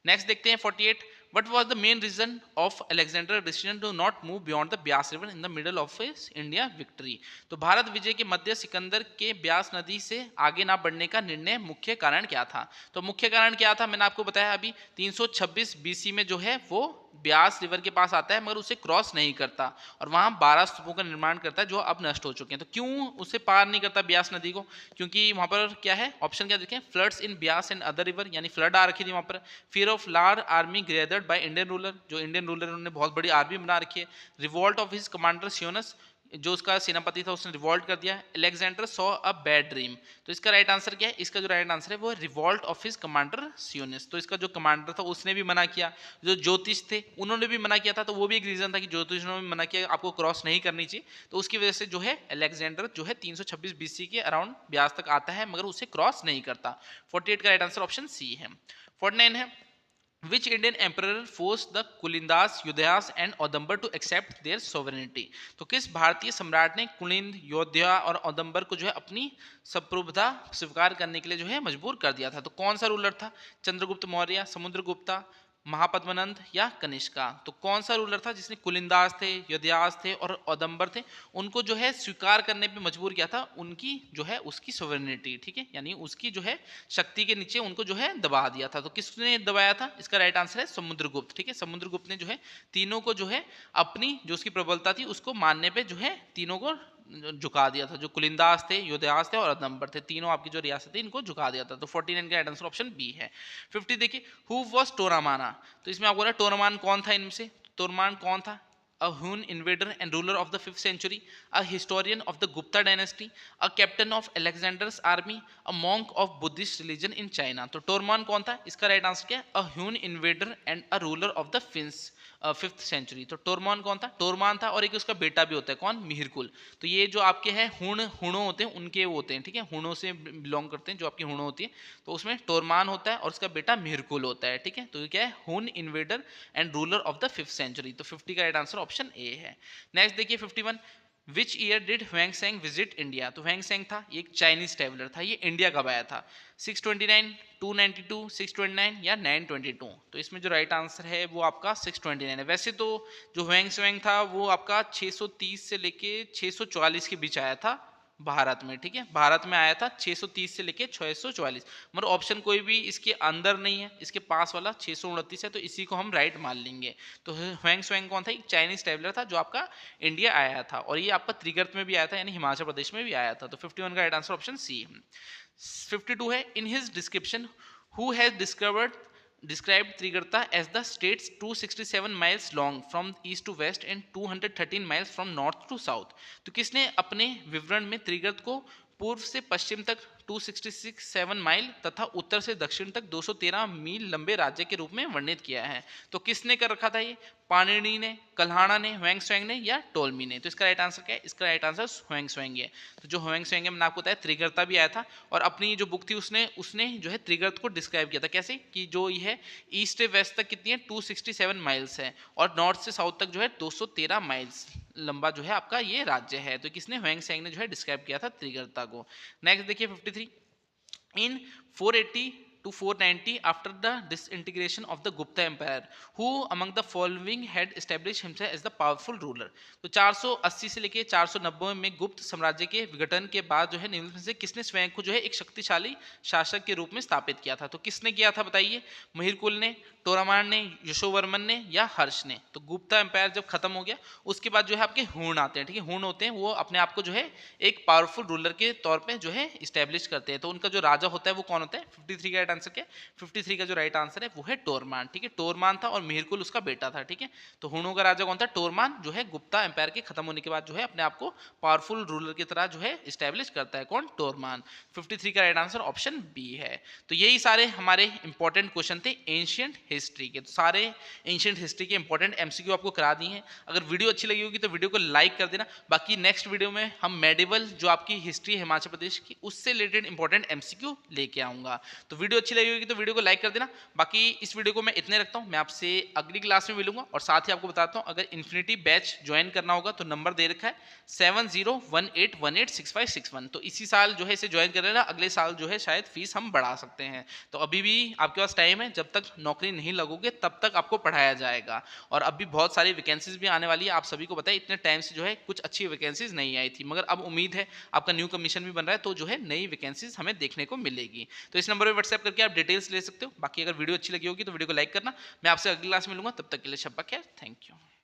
नेक्स्ट देखते हैं 48, what was the main reason of Alexander's decision to not move beyond the Byas river in the middle of his India victory। तो भारत विजय के मध्य सिकंदर के ब्यास नदी से आगे ना बढ़ने का निर्णय मुख्य कारण क्या था। तो मुख्य कारण क्या था, मैंने आपको बताया अभी, 326 बीसी में जो है वो ब्यास रिवर के पास आता है मगर उसे क्रॉस नहीं करता और वहां 12 स्तूपों का निर्माण करता है जो अब नष्ट हो चुके हैं। तो क्यों उसे पार नहीं करता ब्यास नदी को, क्योंकि वहां पर क्या है, ऑप्शन क्या देखें, floods in Beas and other river, यानी फ्लड आ रखी थी वहां पर, fear of large army gathered by Indian ruler, जो इंडियन रूलर उन्होंने बहुत बड़ी आर्मी बना रखी है, रिवॉल्ट ऑफ हिज कमांडर सियोनस, जो उसका सेनापति था उसने रिवॉल्ट कर दिया, Alexander saw a bad dream. तो इसका राइट आंसर क्या है, इसका जो राइट आंसर है वो रिवॉल्ट ऑफ हिज कमांडर सियोनस। तो इसका जो कमांडर था उसने भी मना किया, जो ज्योतिष थे उन्होंने भी मना किया था, तो वो भी एक रीजन था कि ज्योतिष ने भी मना किया आपको क्रॉस नहीं करनी चाहिए। तो उसकी वजह से जो है अलेक्जेंडर जो है 326 बीसी के अराउंड ब्यास तक आता है मगर उसे क्रॉस नहीं करता। 48 का राइट आंसर ऑप्शन सी है। 49 है, Which Indian emperor forced the Kulindas, Yaudheyas and Audumbar to accept their sovereignty. तो किस भारतीय सम्राट ने कुलिंद, योद्या और औदंबर को जो है अपनी संप्रभुता स्वीकार करने के लिए जो है मजबूर कर दिया था। तो कौन सा रूलर था, चंद्रगुप्त मौर्य, समुद्रगुप्ता, महापद्मनंद या कनिष्का। तो कौन सा रूलर था जिसने कुलिंदास थे, योद्यास थे और औदंबर थे, उनको जो है स्वीकार करने पे मजबूर किया था उनकी जो है उसकी सोवरेनिटी। ठीक है, यानी उसकी जो है शक्ति के नीचे उनको जो है दबा दिया था। तो किसने दबाया था, इसका राइट आंसर है समुद्रगुप्त। ठीक है, समुद्रगुप्त ने जो है तीनों को जो है अपनी जो उसकी प्रबलता थी उसको मानने पे जो है तीनों को झुका दिया था। जो कुलिंदास थे, योद्यास थे और औदंबर थे, तीनों आपकी जो रियासत थी इनको झुका दिया था। तो 49 का राइट आंसर ऑप्शन बी है। 50 देखिए, हु वाज टोरामाना। तो इसमें आपको बोला टोरामान कौन था इनमें से, टोरामान कौन था, a Hun invader and ruler of the 5th century, a historian of the Gupta dynasty, a captain of Alexander's army, a monk of Buddhist religion in China। तो टोरमान कौन था, इसका राइट आंसर क्या है, a Hun invader and a ruler of the 5th century. तो टोरमान कौन था, टोरमान था और एक उसका बेटा भी होता है कौन, मिहिरकुल। तो ये जो आपके हैं हुणों होते हैं उनके वो होते हैं। ठीक है, हुणों से बिलोंग करते हैं जो आपकी हुणों होती है, तो उसमें टोरमान होता है और उसका बेटा मिहिरकुल होता है। ठीक है, तो ये क्या है, Hun invader and ruler of the 5th century. तो 50 का राइट आंसर ऑप्शन ए है। नेक्स्ट देखिए 51, which year did Hiuen Tsang visit India. तो ह्वेंगसेंग था ये एक चाइनीज ट्रेवलर था, ये इंडिया कब आया था, 629, 292, 629 या 922। तो इसमें जो राइट आंसर है वो आपका 629 है। वैसे तो जो ह्वेंगसेंग था वो आपका 630 से लेके 644 के बीच आया था भारत में। ठीक है, भारत में आया था 630 से लेके 644, मतलब ऑप्शन कोई भी इसके अंदर नहीं है, इसके पास वाला 629 है, तो इसी को हम राइट मान लेंगे। तो ह्वेंगसेंग कौन था, एक चाइनीज ट्रेवलर था जो आपका इंडिया आया था और ये आपका त्रिगर्त में भी आया था, यानी हिमाचल प्रदेश में भी आया था। तो 51 का राइट आंसर ऑप्शन सी। 52 है, in his description who has described Trigarta as the state's 267 miles long from east to west and 213 miles from north to south। तो किसने अपने विवरण में त्रिगर्त को पूर्व से पश्चिम तक 267 माइल तथा उत्तर से दक्षिण तक 213 मील लंबे राज्य के रूप में वर्णित किया है। तो किसने कर रखा था ये, पाणिनि ने, कल्हाड़ा ने, ह्वेंगसेंग ने या टोलमी ने। तो इसका राइट आंसर क्या है, इसका राइट आंसर ह्वेंगसेंग है। तो जो ह्वेंगसेंग है मैंने आपको बताया त्रिगर्ता भी आया था और अपनी जो बुक थी उसने जो है त्रिगर्त को डिस्क्राइब किया था कैसे, कि जो ये है ईस्ट से वेस्ट तक कितनी है 267 माइल्स है और नॉर्थ से साउथ तक जो है 213 माइल्स लंबा जो है आपका ये राज्य है। तो किसने, ह्वेंगसेंग ने जो है डिस्क्राइब किया था त्रिगर्ता को। नेक्स्ट देखिए 53, इन 480 to 490 after the disintegration of the Gupta Empire, who among the following had established himself as the powerful ruler। तो 480 से लेके 490 में गुप्त साम्राज्य के विघटन के बाद जो है निम्न में से किसने स्वयं को जो है एक शक्तिशाली शासक के रूप में स्थापित किया था? तो किसने किया था बताइए? महिरकुल ने, टोरामान ने, यशोवर्मन ने या हर्ष ने? तो गुप्ता एम्पायर जब खत्म हो गया उसके बाद जो है आपके हूण आते हैं, ठीक है। हूण होते हैं वो अपने आप को जो है एक पावरफुल रूलर के तौर पे जो है इस्टेब्लिश करते हैं। तो उनका जो राजा होता है वो कौन होता है? 53 का राइट आंसर क्या है? 53 का जो राइट आंसर है वो है टोरमान, ठीक है। टोरमान था और मिहिरकुल उसका बेटा था, ठीक है। तो हूणों का राजा कौन था? टोरमान, जो है गुप्ता एम्पायर के खत्म होने के बाद जो है अपने आप को पावरफुल रूलर की तरह जो है इस्टेब्लिश करता है। कौन? टोरमान। 53 का राइट आंसर ऑप्शन बी है। तो यही सारे हमारे इंपॉर्टेंट क्वेश्चन थे एंशिएंट हिस्ट्री के। तो सारे एंशिएंट हिस्ट्री के इंपॉर्टेंट एमसीक्यू आपको करा दिए हैं। अगर वीडियो अच्छी लगी होगी तो वीडियो को लाइक कर देना। बाकी नेक्स्ट वीडियो में हम मेडिवल जो आपकी हिस्ट्री है हिमाचल प्रदेश की उससे रिलेटेड इंपॉर्टेंट एमसीक्यू लेके आऊंगा। तो वीडियो अच्छी लगी होगी तो वीडियो को लाइक कर देना। बाकी इस वीडियो को मैं इतने रखता हूँ, मैं आपसे अगली क्लास में मिलूंगा। और साथ ही आपको बताता हूँ अगर इन्फिनिटी बैच ज्वाइन करना होगा तो नंबर दे रखा है 7018186561। तो इसी साल जो है इसे ज्वाइन कर लेना, अगले साल जो है शायद फीस हम बढ़ा सकते हैं। तो अभी भी आपके पास टाइम है, जब तक नौकरी नहीं लगोगे तब तक आपको पढ़ाया जाएगा। और अभी बहुत सारी वैकेंसीज भी आने वाली है, आप सभी को पता है इतने टाइम से जो है कुछ अच्छी वैकेंसीज नहीं आई थी, मगर अब उम्मीद है आपका न्यू कमीशन भी बन रहा है तो जो है नई वैकेंसीज हमें देखने को मिलेगी। तो इस नंबर पर व्हाट्सएप करके आप डिटेल्स ले सकते हो। बाकी अगर वीडियो अच्छी लगी होगी तो वीडियो को लाइक करना। मैं आपसे अगली क्लास में मिलूंगा, तब तक के लिए शब्बा खैर, थैंक यू।